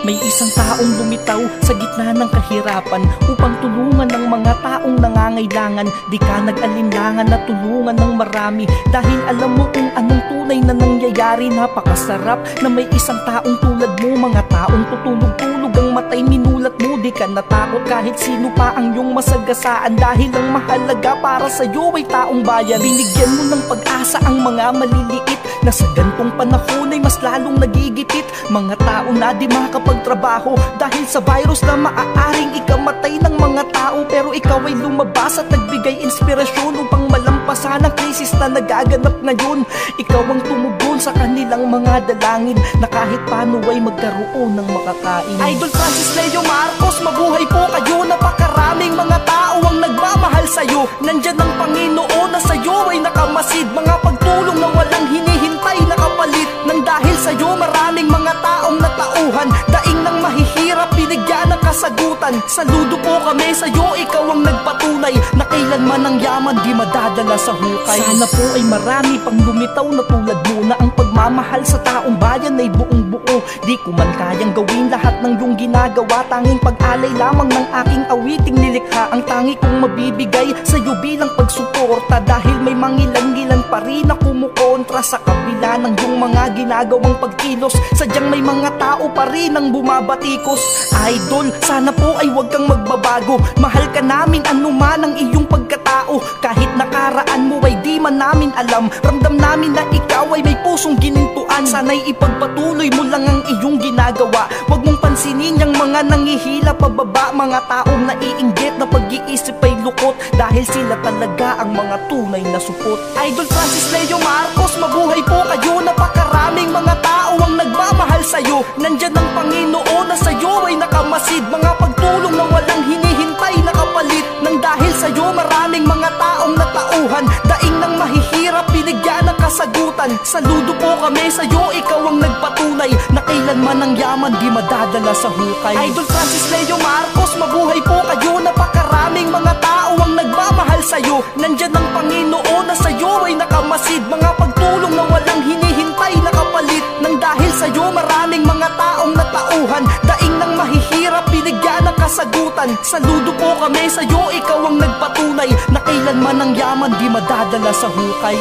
May isang taong lumitaw sa gitna ng kahirapan upang tulungan ng mga taong nangangailangan. Di ka nag-alinlangan na tulungan ng marami dahil alam mo kung anong tunay na nangyayari. Napakasarap na may isang taong tulad mo. Mga taong tutulog-tulog ang matay minulat mo. Di ka natakot kahit sino pa ang iyong masagasaan dahil ang mahalaga para sa'yo ay taong bayan. Binigyan mo ng pag-asa ang mga maliliit na sa gantong panahon ay mas lalong nagigipit. Mga tao na di makapagtrabaho dahil sa virus na maaaring ikamatay ng mga tao, pero ikaw ay lumabas at nagbigay inspirasyon upang malampasan ang krisis na nagaganap ngayon. Ikaw ang tumugon sa kanilang mga dalangin na kahit paano ay magkaroon ng makakain. Idol Francis Leo Marcos, mabuhay po kayo. Napakaraming mga tao ang nagmamahal sa'yo. Nandyan ang Panginoon na sa'yo ay nakamasid. Mga pagtulong na walang hinihintay na kapalit. Nang dahil sa'yo maraming mga taong natauhan, daing ng mahihirap binigyan ng kasagutan. Saludo po kami sa'yo, ikaw ang nagpatunay na kailanman ang yaman di madadala sa hukay. Sana po ay marami pang lumitaw na tulad mo na ang pagmamahal sa taong bayan ay buong buo. Di ko man kayang gawin lahat ng iyong ginagawa, tanging pag-alay lamang ng aking awiting nilikha ang tangi kong mabibigay sa'yo bilang pagsuporta. Dahil may mangilan-ngilan pa rin na kumukontra sa kabila ng iyong mga ginagawang pagkilos. Sadyang may mga tao pa rin ang bumabatikos. Idol, sana po ay huwag kang magbabago. Mahal ka namin anuman ang iyong pagkatao. Kahit nakaraan mo ay di man namin alam, ramdam namin na ikaw ay may pusong ginintuan. Sana'y ipagpatuloy mo lang ang iyong ginagawa. Huwag mong pansinin yung mga nangihila pababa, mga taong naiinggit na pag-iisip ay lukot dahil sila talaga ang mga tunay na supot. Idol Francis Leo Marcos, mabuhay po kayo. Napakaraming mga tao ang nagmamahal sa'yo. Nandyan ang Panginoon na sa'yo ay nakamasid. Mga pagtulong na walang hinihintay na kapalit. Nang dahil sa'yo maraming mga taong natauhan, daing ng mahihirap binigyan ng kasagutan. Saludo po kami sa'yo, ikaw ang nagpatunay na kailanman ang yaman di madadala sa hukay. Idol Francis Leo Marcos, mabuhay po kayo. Napakaraming mga tao ang nagmamahal sa'yo. Nandyan ang Panginoon na sa'yo ay nakamasid. Mga pagtulong na walang hinihintay na kapalit. Nang dahil sa'yo maraming mga taong natauhan, daing ng mahihirap binigyan ng kasagutan. Saludo po kami sa'yo, ikaw ang nagpatunay na kailanman ang yaman di madadala sa hukay.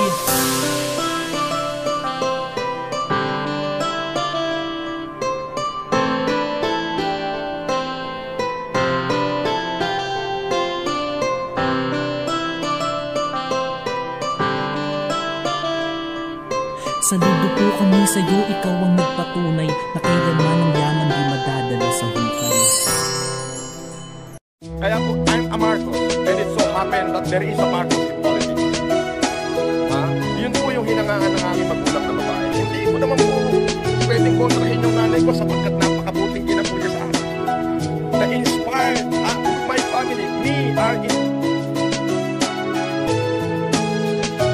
Saludo po kami sa'yo, ikaw ang nagpatunay na kailanman ang yaman di madadala sa hukay. Kaya po, I'm a Marcos, and it so happened that there is a Marcos in politics. Ha? Yun po yung hinangaan ng aming magulang na babae. Hindi ko naman po pwedeng kontrahin yung nanay ko sapagkat napakabuting kinapo niya sa akin. Na-inspired my family, me,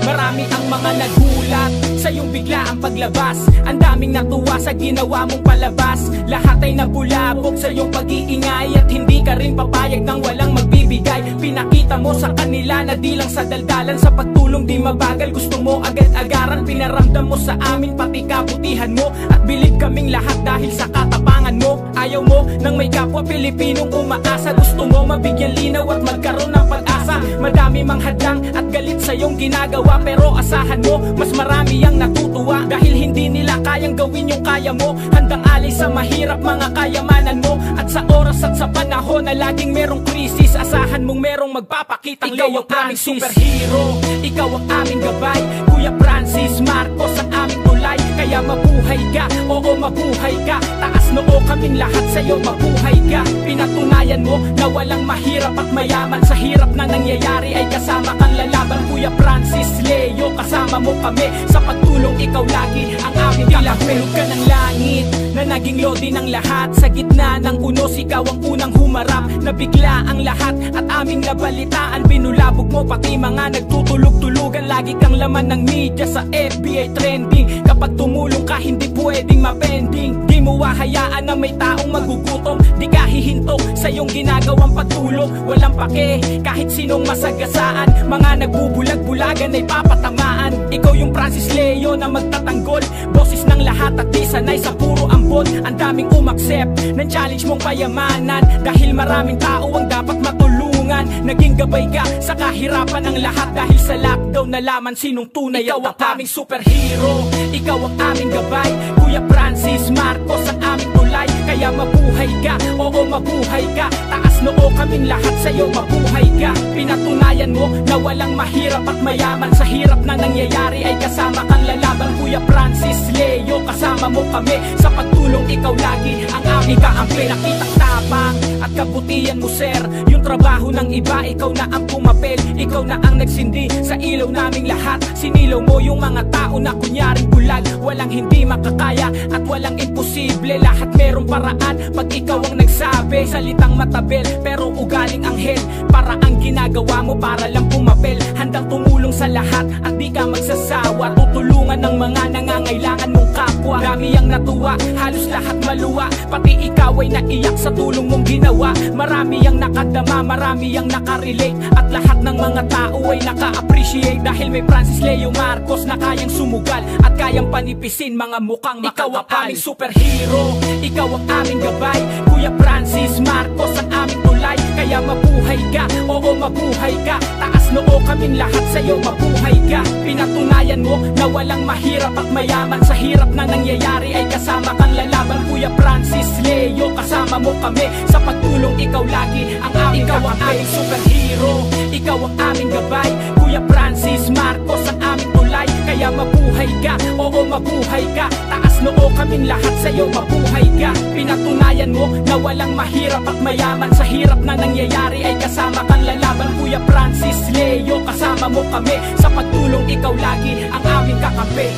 Marami ang mga nagulat sa iyong biglaang paglabas. Ang daming natuwa sa ginawa mong palabas. Lahat ay nabulabog sa iyong pag-iingay at hindi ka rin papayag nang walang magbibigay. Pinakita mo sa kanila na di lang sa daldalan, sa pagtulong di mabagal. Gusto mo agad-agaran, pinaramdam mo sa amin pati kabutihan mo. At bilib kaming lahat dahil sa katapangan mo. Ayaw mo nang may kapwa Pilipinong umaasa. Gusto mo mabigyan linaw at magkaroon ng pag-asa. Madami mang hadlang at galit sa iyong ginagawa, pero asahan mo, mas marami ang natutuwa. Dahil hindi nila kayang gawin yung kaya mo. Handang alay sa mahirap mga kayamanan mo. At sa oras at sa panahon na laging merong krisis, asahan mong merong magpapakitang ikaw ang aming superhero, ikaw ang aming gabay. Kuya Francis Marcos ang aming tulay. Kaya mabuhay ka, oo mabuhay ka. Taas noo kaming lahat sa'yo, mabuhay ka. Pinatunayan Pinatunayan mo na walang mahirap at mayaman. Sa hirap na nangyayari ay kasama kang lalaban. Kuya Francis Leo, kasama mo kami. Sa pagtulong ikaw lagi ang aming kakampi. Ka ng langit na naging lodi ng lahat. Sa gitna ng unos ikaw ang unang humarap. Nabigla ang lahat at aming nabalitaan. Binulabog mo pati mga nagtutulog-tulugan. Lagi kang laman ng media sa FBI trending. Kapag tumulong ka hindi pwedeng mapending. Di mo hahayaan na may taong magugutom. Di ka hihinto sa iyong ginagawang pagtulong. Walang pake kahit sinong masagasaan. Mga nagbubulag-bulagan ay papatamaan. Ikaw yung Francis Leo na magtatanggol. Boses ng lahat at di sanay sa puro ambon. Ang daming umaksep ng challenge mong payamanan. Dahil maraming tao ang dapat matulungan. Naging gabay ka sa kahirapan ng lahat. Dahil sa lockdown nalaman sinong tunay. Ikaw ang aming superhero, ikaw ang aming gabay. Kuya Francis Marcos ang aming tulay. Kaya mabuhay ka, oo mabuhay ka. Taas noo kaming lahat sa'yo, mabuhay ka. Pinatunayan mo na walang mahirap at mayaman. Sa hirap na nangyayari ay kasama kang lalaban. Kuya Francis Leo, kasama mo kami. Sa pagtulong ikaw lagi ang aming kakampi. Nakitang tapang at kabutihan mo sir. Yung trabaho ng iba, ikaw na ang pumapel. Ikaw na ang nagsindi sa ilaw naming lahat. Sinilaw mo yung mga tao na kunyaring bulag. Walang hindi makakaya at walang imposible. Lahat merong paraan pag ikaw ang nagsabi. Salitang matabel pero ugaling anghel. Para ang ginagawa mo para lang pumapel. Handang tumulong sa lahat at di ka magsasawa. Tutulungan ng mga nangangailangan mong kapwa. Dami ang natuwa, halos lahat maluwa. Pati ikaw ay naiyak sa tulong mong ginawa. Marami ang nakadama, marami ang nakarelate. At lahat ng mga tao ay naka-appreciate. Dahil may Francis Leo Marcos na kayang sumugal at kayang panipisin mga mukhang makakapal. Ikaw ang aming superhero, ikaw ang aming gabay. Kuya Francis Marcos ang aming tulay. Kaya mabuhay ka, oo mabuhay ka. Taas noo kaming lahat sa'yo, mabuhay ka. Pinatunayan mo na walang mahirap at mayaman. Sa hirap na nangyayari ay kasama kang lalaban. Kuya Francis Leo, kasama mo kami. Sa pagtulong ikaw lagi ang aming ikaw ang aming superhero, ikaw ang aming gabay. Kuya Francis Marcos ang aming tulay. Kaya mabuhay ka, oo mabuhay ka. Taas noo kaming lahat sa'yo, mabuhay ka. Pinatunayan mo na walang mahirap at mayaman. Sa hirap na nangyayari ay kasama kang lalaban. Kuya Francis Leo, kasama mo kami. Sa pagtulong ikaw lagi ang aming kakampi.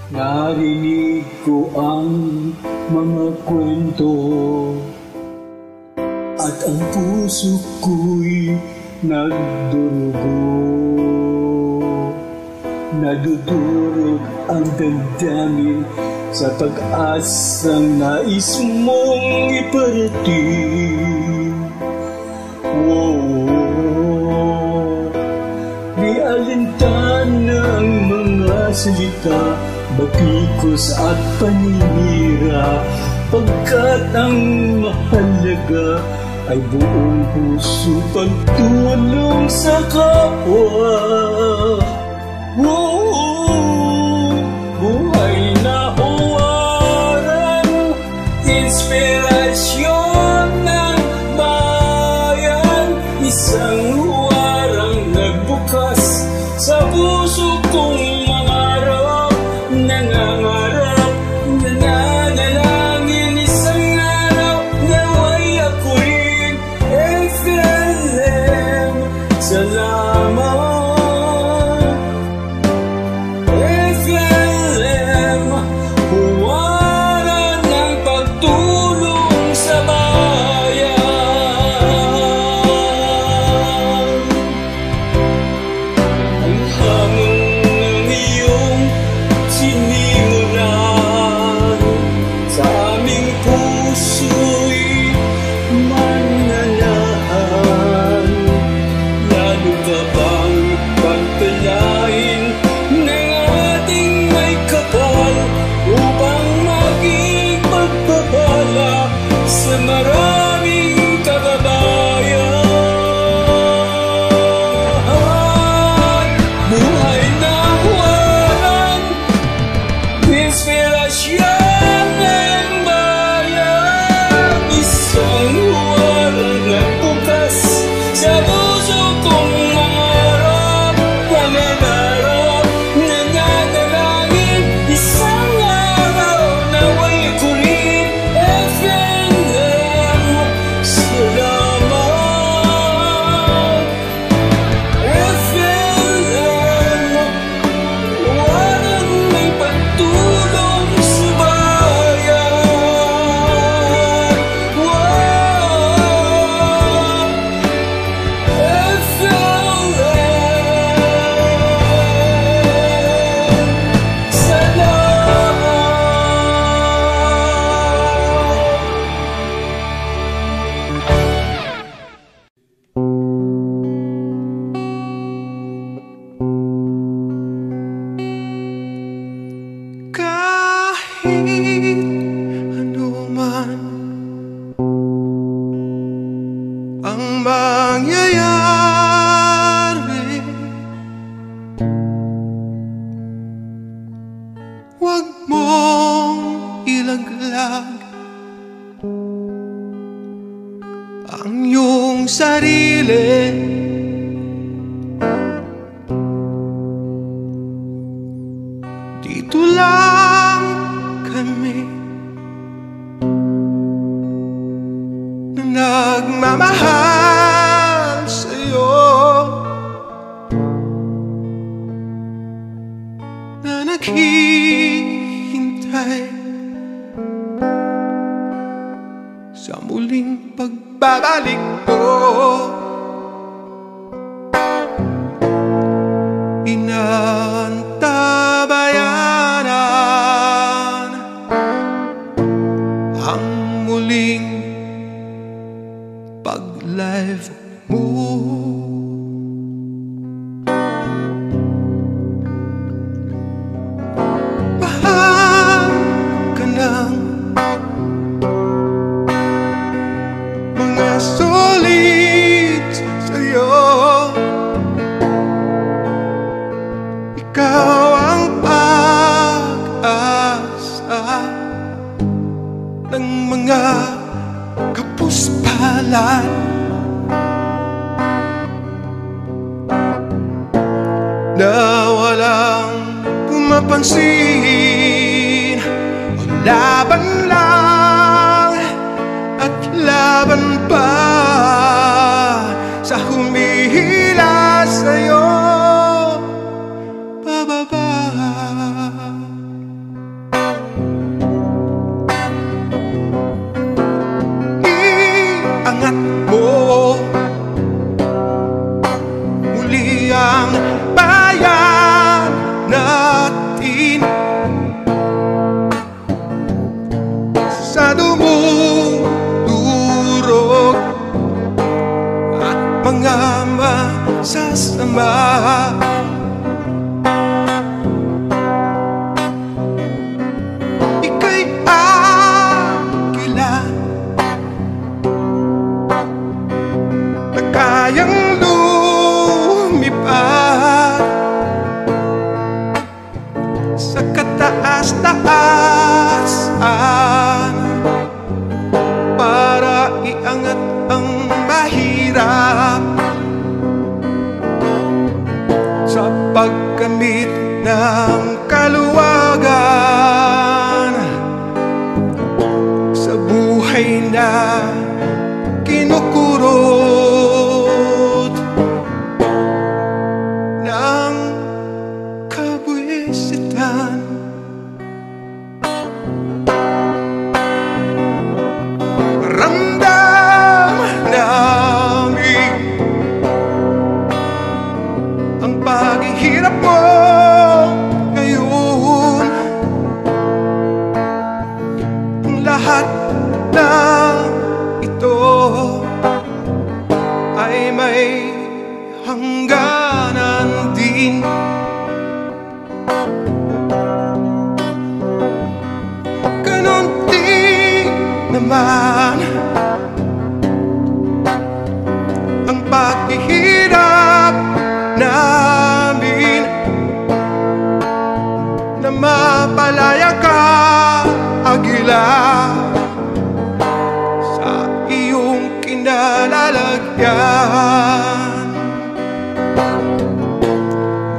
Narinig ko ang mga kwento at ang puso ko'y nagdurugo. Nadudurog ang damdamin sa pag-asang nais mong iparating. Di alintana ang mga salita, batikos at paninira, pagkat ang mahalaga ay buong puso pagtulong sa kapwa. Buhay na uwaran, inspirasyon ng bayan, isang huwarang nagbukas sa puso kong mangarap, nangangarap, nananalangin isang araw naway ako'y FLM. Salamat. Huwag mong ilaglag ang iyong sarili. Dito lang kami na nagmamahal sa'yo, na naghihintay sa muling pagbabalik mo. Inantabayanan ang muling pag-live mo. Mahal ka ng mga sulit sa'yo. Ikaw ang pag-asa ng mga kapuspalan. Na walang pumapansin, o laban lang at laban pa sa humihila sa'yo pababa. Iangat mo muli ang bayan natin sa dumudurog at mga masasama. Ika'y agila na kayang lumipad sa kataas-taasan para iangat ang mahirap sa pagkamit ng kaluwagan sa buhay na kinukurot ng kabwisitan. Ramdam namin ang paghihirap mo ngayon. Ang lahat na ito ay may hangganan din. Ganon din naman ang paghihirap namin na mapalaya ka, agila, sa iyong kinalalagyan.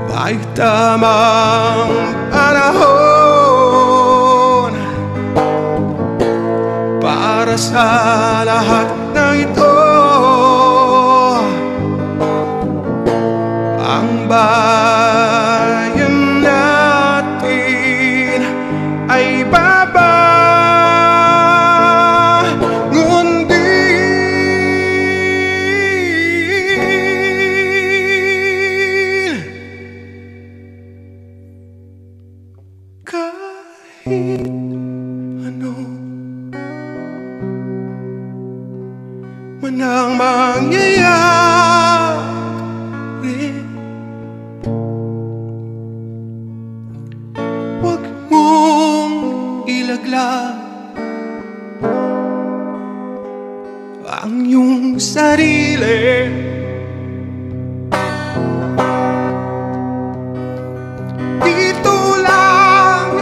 May tamang panahon para sa lahat ng ito. Ang bayan natin ay babangon din. Kahit ano man ang mangyayari, huwag mong ilaglag ang iyong sarili. Dito lang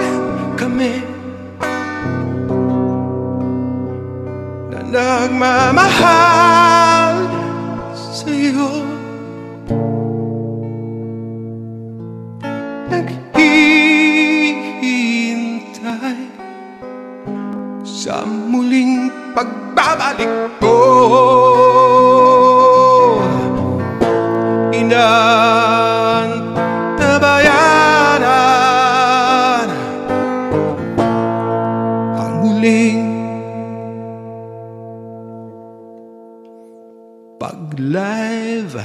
sa muling pagbabalik ko. Inantabayanan ang muling pag-live.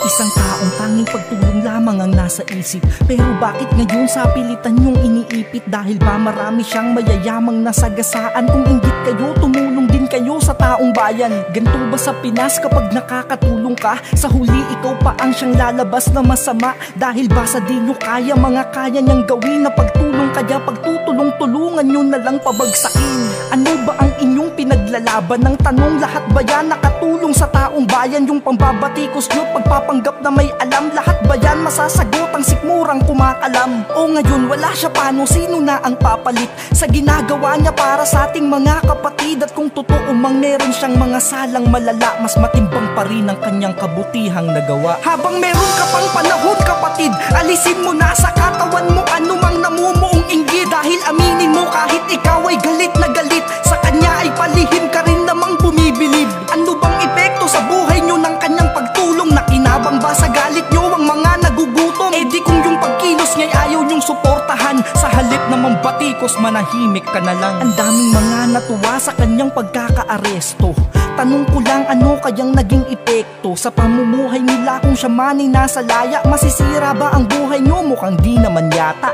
Isang taong tanging pagtulong lamang ang nasa isip. Pero bakit ngayon sa pilitan niyong iniipit? Dahil ba marami siyang mayayamang nasagasaan? Kung inggit kayo, tumulong din kayo sa taong bayan. Ganto ba sa Pinas kapag nakakatulong ka? Sa huli ikaw pa ang siyang lalabas na masama. Dahil ba sa di nyo kaya mga kaya niyang gawin na pagtulong? Kaya pagtutulong-tulungan nyo na lang pabagsakin. Ano ba ang inyong pinaglalaban? Ng tanong lahat ba yan nakatulong sa taong bayan? Yung pambabatikos nyo pagpapanggap na may alam, lahat ba yan masasagot ang sikmurang kumakalam? O ngayon wala siya, paano sino na ang papalit sa ginagawa niya para sa ating mga kapatid? At kung totoo mang meron siyang mga salang malala, mas matimbang pa rin ang kanyang kabutihang nagawa. Habang meron ka pang panahon kapatid, alisin mo na sa katawan mo anumang namumuong inggit. Dahil aminin mo kahit ikaw ay galit na galit, sa kanya ay palihim ka rin namang bumibilib. Ano bang epekto sa buhay nyo ng kanyang pagtulong? Nakinabang ba sa galit nyo ang mga nagugutom? Eh di kung yung pagkilos nga'y ayaw nyong suportahan, sa halip na mambatikos manahimik ka na lang. Ang daming mga natuwa sa kanyang pagkakaaresto. Tanong ko lang, ano kayang naging epekto sa pamumuhay nila? Kung siya man ay nasa laya, masisira ba ang buhay nyo? Mukhang di naman yata.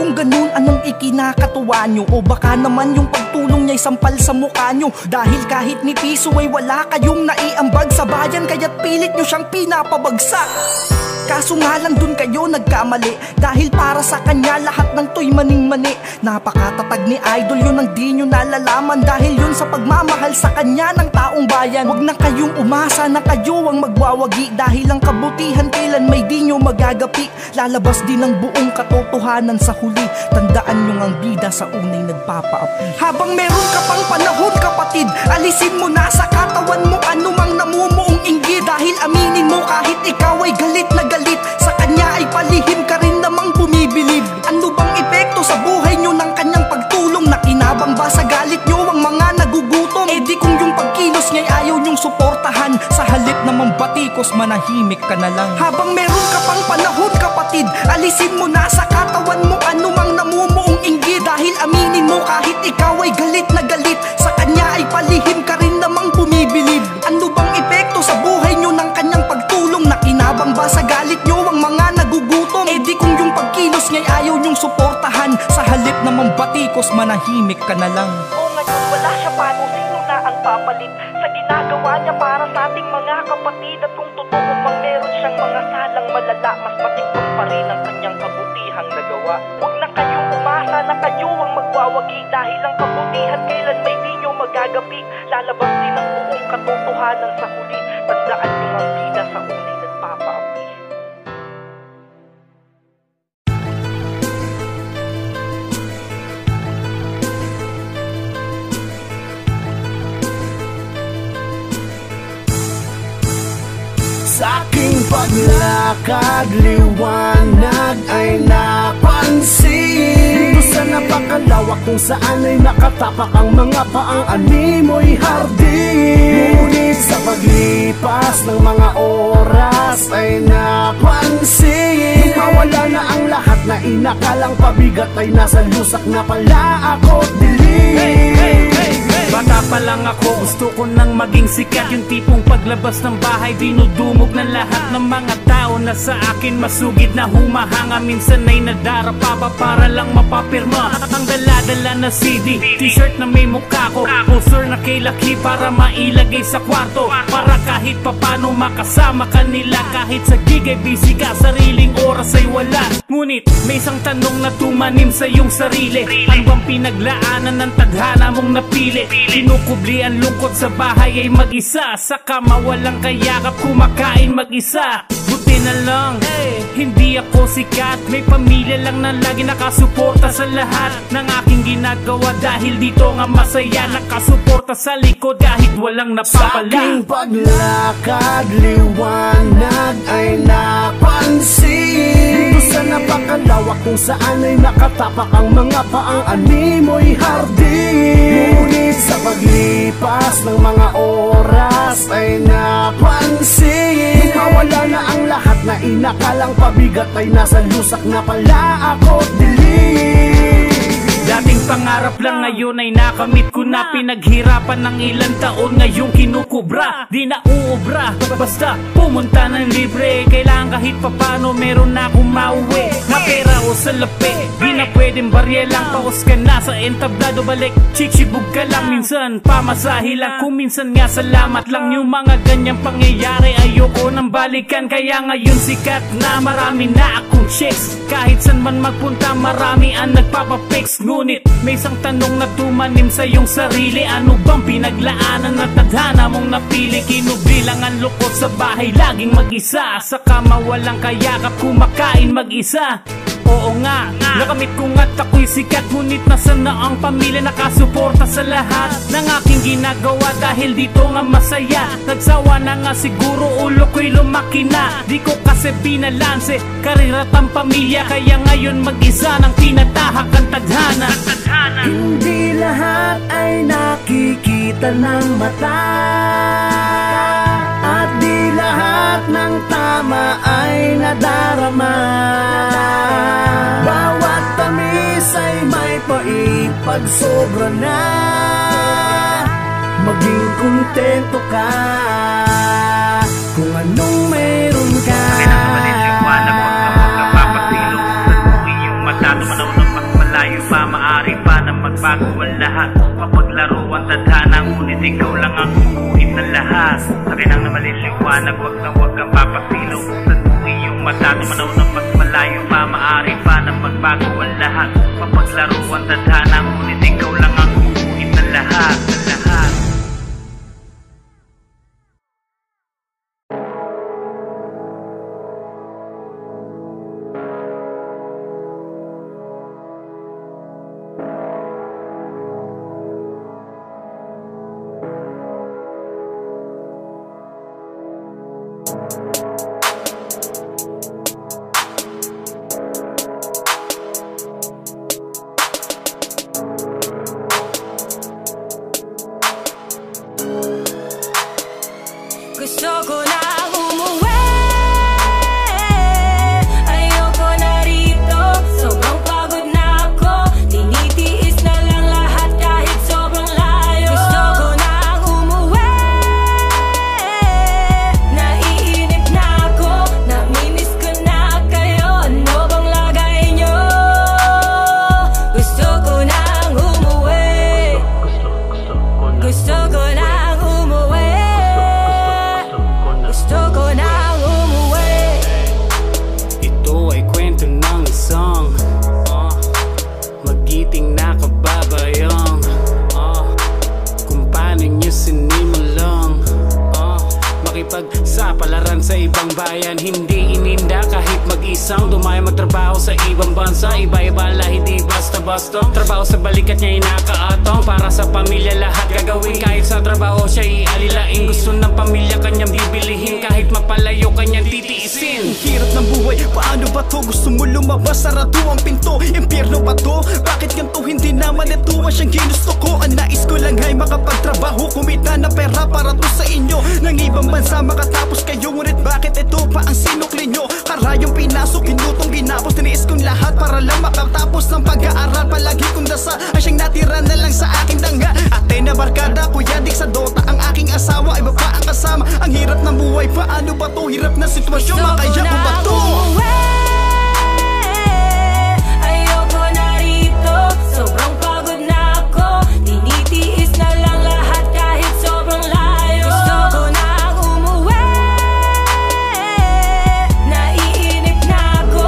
Kung ganun, anong ikinakatuwa nyo? O baka naman yung pagtulong niya'y sampal sa mukha nyo? Dahil kahit ni piso ay wala kayong naiambag sa bayan, kaya't pilit nyo siyang pinapabagsak. Kaso nga lang dun kayo nagkamali, dahil para sa kanya lahat ng to'y maning-mani. Napakatatag ni Idol, yun ang di nyo nalalaman, dahil yun sa pagmamahal sa kanya ng taong bayan. Huwag na kayong umasa na kayo ang magwawagi, dahil ang kabutihan kailan may di nyo magagapi. Lalabas din ang buong katotohanan sa huli, tandaan nyo ang bida sa unay nagpapaapi. Habang meron ka pang panahon kapatid, alisin mo na sa katawan mo anumang namumuong inggit. Dahil aminin mo kahit ikaw ay galit na galit, sa kanya ay palihim ka rin namang bumibilib. Ano bang epekto sa buhay nyo ng kanyang pagtulong? Nakinabang ba sa galit nyo ang mga nagugutom? Eh di kung yung pagkilos nga'y ayaw nyong suportahan, sa halip na mambatikos manahimik ka na lang. Habang meron ka pang panahon kapatid, alisin mo na sa katawan mo anumang namumuong inggit. Dahil aminin mo kahit ikaw ay galit na galit, sa kanya ay palihim ka rin namang bumibilib. Ano bang epekto sa buhay nyo ng kanyang pagtulong? Nakinabang ba sa galit nyo ang mga nagugutom? Eh di kung yung pagkilos nga'y ayaw nyong suportahan, sa halip na mambatikos manahimik ka na lang. O ngayon wala siya, paano sino na ang papalit sa ginagawa niya para sa ating mga kapatid? At kung totoo mang meron siyang mga salang malala, mas matimbang pa rin ang kanyang kabutihang nagawa. Huwag na kayong umasa na kayo ang magwawagi, dahil ang kabutihan kailan may di nyo magagapi. Lalabas din ang buong katotohanan sa huli, tandaan nyo ang bida sa unay nagpapaapi. Sa aking paglakad, liwanag ay napansin. Dito sa napakalawak kung saan ay nakatapak ang mga paang animoy hardin. Ngunit sa paglipas ng mga oras ay napansin, mawala na ang lahat na inakalang pabigat ay nasa lusak na pala ako't dilim. Bata pa lang ako, gusto ko nang maging sikat. Yung tipong paglabas ng bahay, dinudumog na lahat ng mga tao na sa akin masugid na humahanga. Minsan ay nadarapa pa para lang mapapirma ang dala-dala na CD, t-shirt na may mukha ko, poster na kay Laki para mailagay sa kwarto, para kahit papano makasama kanila. Kahit sa gig ay busy ka, sariling oras ay wala. Ngunit may isang tanong na tumanim sa iyong sarili. Ano bang pinaglaanan ng tadhana mong napili? Kinukubli ang lungkot sa bahay ay mag-isa, sa kama walang kayakap, kumakain mag-isa. Buti na lang, hindi ako sikat. May pamilya lang na lagi nakasuporta sa lahat ng aking ginagawa. Dahil dito nga masaya, nakasuporta sa likod kahit walang napapala. Sa aking paglakad, liwanag ay napansin. Dito sa napakalawak kung saan ay nakatapak ang mga paang animoy hardin. Ngunit sa paglipas ng mga oras ay napansin, mawala na ang lahat na inakalang pabigat ay nasa lusak na pala ako't dilim. Dating pangarap lang ngayon ay nakamit ko na. Pinaghirapan ng ilang taon ngayong kinukubra. Di na uubra, basta pumunta ng libre. Kailangan kahit papano meron na akong mauwi na pera o salapi. Di na pwedeng barya lang, paus ka na sa entablado. Balik, chichibog ka lang, minsan pamasahe lang. Kung minsan nga salamat lang. Yung mga ganyang pangyayari ayoko nang balikan. Kaya ngayon sikat na, marami na akong chicks. Kahit saan man magpunta marami ang nagpapapix. Ngunit may isang tanong na tumanim sa iyong sarili. Ano bang pinaglaanan na tadhana mong napili? Kinubli lang ang lukot sa bahay, laging mag-isa. Sa kama walang kayakap, kumakain mag-isa. Oo nga, nakamit ko nga't ako'y sikat. Ngunit nasan na ang pamilya, nakasuporta sa lahat ng aking ginagawa. Dahil dito nga masaya, nagsawa na nga siguro, ulo ko'y lumaki na. Di ko kasi binalanse, karir at ang pamilya. Kaya ngayon mag-isa ng tinatahak ang tadhana. Hindi lahat ay nakikita ng mata, at di lahat ng tama ay nadarama. Bawat tamis ay may pait pag sobra na. Maging kontento ka kung anong meron ka. Malayo pa, maari pa na magbago ang lahat. Papaglaro ang tadhana, ngunit ikaw lang ang kukuhin ng lahat. Akin ang namaliliwanag, wag na wag kang papasilong. Sa iyong mata, tumanaw na mas malayo pa, maari pa na magbago ang lahat. Papaglaro ang tadhana, ngunit ikaw lang ang kukuhin ng lahat. Gusto ko na umuwi, ayoko na rito. Sobrang pagod na ako, tinitiis na lang lahat kahit sobrang layo. Gusto ko na umuwi, naiinip na ako, namimiss ko na kayo. Ano bang lagay nyo? Gusto ko na umuwi, gusto ko na umuwi. Gusto ko na umuwi. Ito ay kwento ng isang magiting na kababayang kung paano niya sinimulang makipagsapalaran sa ibang bayan. Hindi ininda kahit mag-isang dumaya magtrabaho sa ibang bansa. Iba-iba lahi, di basta-basta. Trabaho sa balikat niya inakaatong para sa pamilya lahat gagawin. Kahit sa trabaho siya ialilain, gusto ng pamilya kanyang bibilihin. Kahit mapalayo kanyang titiisin. Hirap ng buhay, paano ba to? Gusto mo lumabas, sarado ang pinto. Impyerno ba to? Bakit ganito? Hindi naman ito ang siyang ginusto ko. Ang nais ko lang ay makapagtrabaho, kumita na pera para to sa inyo. Nang ibang bansa makatapos kayo, ngunit bakit ito pa ang sinukli nyo? Karayong pinasok, hinutong ginapos, tiniis kong lahat para lang makatapos ng pag-aaral. Palagi kong dasa ay siyang natira na lang sa aking danga. Ate na barkada, kuya dik sa Dota. Ang aking asawa, iba pa ang kasama. Ang hirap ng buhay, paano ba to? Hirap na sitwasyon, makaya ko ba to? Ayoko na rito, sobrang pagod na ako, tinitiis na lang lahat kahit sobrang layo. Gusto ko na umuwi, naiinip na ako,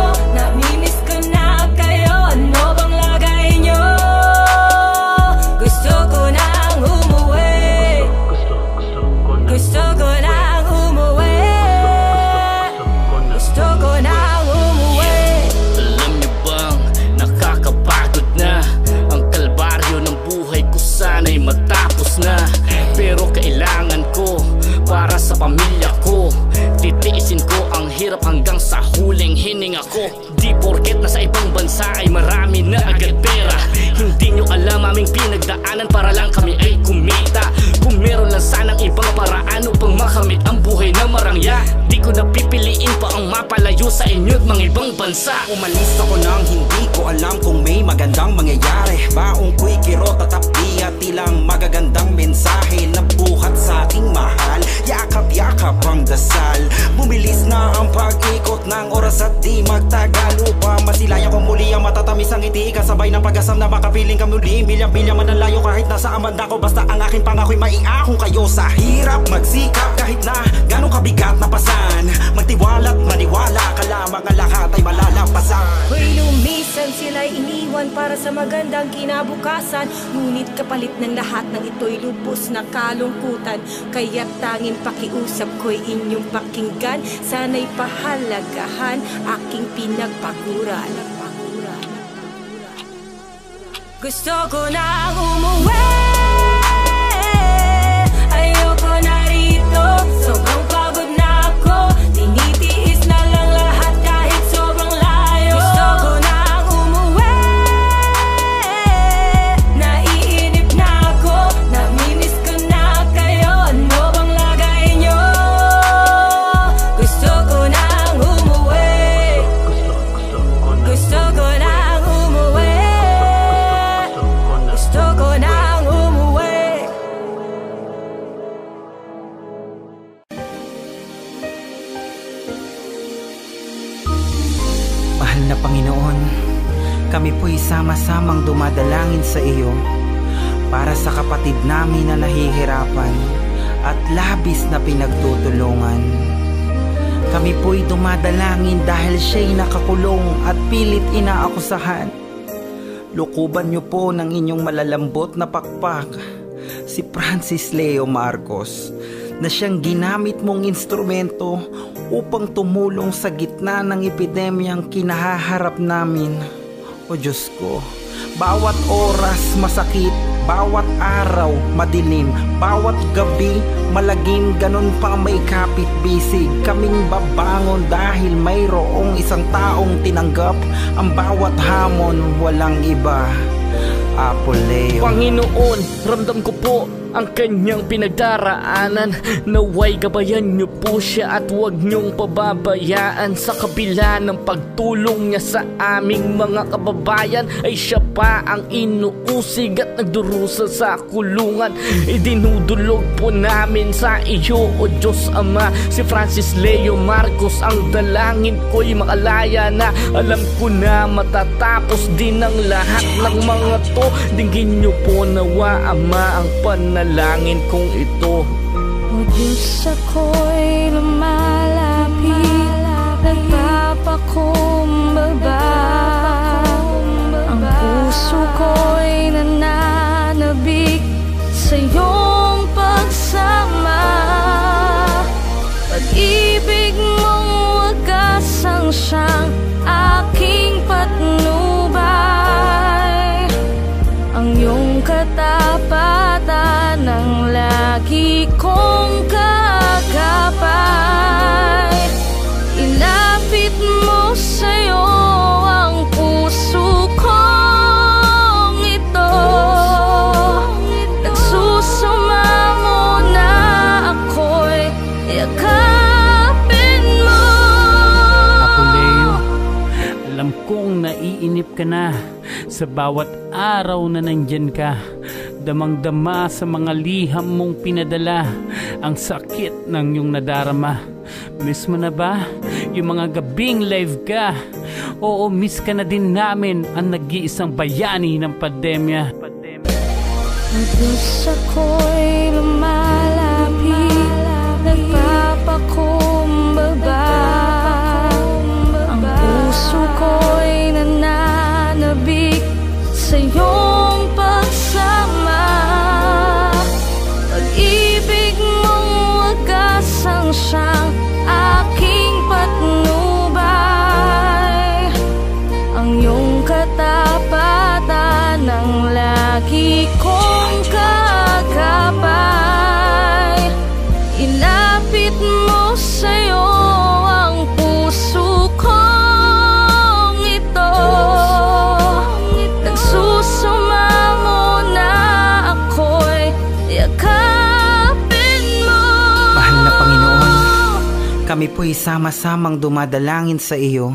ko. Di porket nasa ibang bansa ay marami na agad pera. Hindi nyo alam aming pinagdaanan para lang kami ay kumita. Kung meron lang sanang ibang paraan upang makamit ang buhay na marangya, di ko na pipiliin pa ang mapalayo sa inyo't mga ibang bansa. Umalis ako nang hindi ko alam kung may magandang mangyayari. Baong ko'y kirot at tapdi at ilang magagandang mensahe na buhat sa aking mahal. Yakap-yakap ang dasal, bumilis na ang pag-ikot ng oras at di magtagal upang masilayan ko muli ang matatamis ang ngiti. Kasabay ng pag-asam na makapiling ka muli. Bilyang-bilyang man ang layo kahit nasa amanda ko. Basta ang aking pangako'y maiahong kayo sa hirap. Magsikap kahit na ganong kabigat na pasan. Magtiwala't maniwala ka lamang ang lahat ay malalampasan. Hoy, lumisan sila'y iniwan para sa magandang kinabukasan. Ngunit kapalit ng lahat ng ito'y lubos na kalungkutan. Kaya't tanging pakiusap ko'y inyong pakinggan. Sana'y pahalagahan aking pinagpaguran. Gusto ko nang umuwi, ayoko na rito. Sobrang pagod na ako, tinitiis na lang lahat kahit sobrang layo. Gusto ko nang umuwi, naiinip na ako, namimiss ko na kayo. Ano bang lagay nyo? Gusto ko nang umuwi, gusto ko nang umuwi, gusto ko nang umuwi. Mahal na Panginoon, kami po'y sama-samang dumadalangin sa iyo para sa kapatid namin na nahihirapan at labis na pinagtutulungan. Kami po'y dumadalangin dahil siya'y nakakulong at pilit inaakusahan. Lukuban niyo po ng inyong malalambot na pakpak si Francis Leo Marcos na siyang ginamit mong instrumento upang tumulong sa gitna ng epidemyang kinahaharap namin. O Diyos ko, bawat oras masakit, bawat araw madilim, bawat gabi malagim, ganun pa may kapit-bisig. Kaming babangon dahil mayroong isang taong tinanggap ang bawat hamon, walang iba. Apo Leo. Panginoon, ramdam ko po ang kanyang pinagdaraanan. Naway gabayan niyo po siya at huwag niyong pababayaan. Sa kabila ng pagtulong niya sa aming mga kababayan, ay siya pa ang inuusig at nagdurusa sa kulungan. Idinudulog po namin sa iyo, O Diyos Ama, si Francis Leo Marcos. Ang dalangin ko'y makalaya na. Alam ko na matatapos din ang lahat ng mga to. Dinggin niyo po nawa, Ama, ang panalangin kong ito. O Diyos, ako'y lumalapit, nagpapakumbaba. Ang puso ko'y nananabik sa iyong pagsama. Pag-ibig mong wagas ang siyang aking patnubay. Ang iyong katapatan ang lagi kong kagabay. Ilapit mo sa'yo ang puso kong ito. Nagsusumamo na ako'y yakapin mo. Apo Leo, alam kong naiinip ka na sa bawat araw na nandyan ka. Damang-dama sa mga liham mong pinadala ang sakit ng iyong nadarama. Miss mo na ba yung mga gabing live ka? Oo, miss ka na din namin ang nag-iisang bayani ng pandemya. O Diyos, ako'y lumalapit, nagpapakumbaba. Ang puso ko'y nananabik sa iyong pagsama. Pag-ibig mong wagas ang siyang aking patnubay. Ang iyong katapatan ang lagi kong kagabay. Ilapit mo sa'yo ang puso kong Kami po'y sama-samang dumadalangin sa iyo.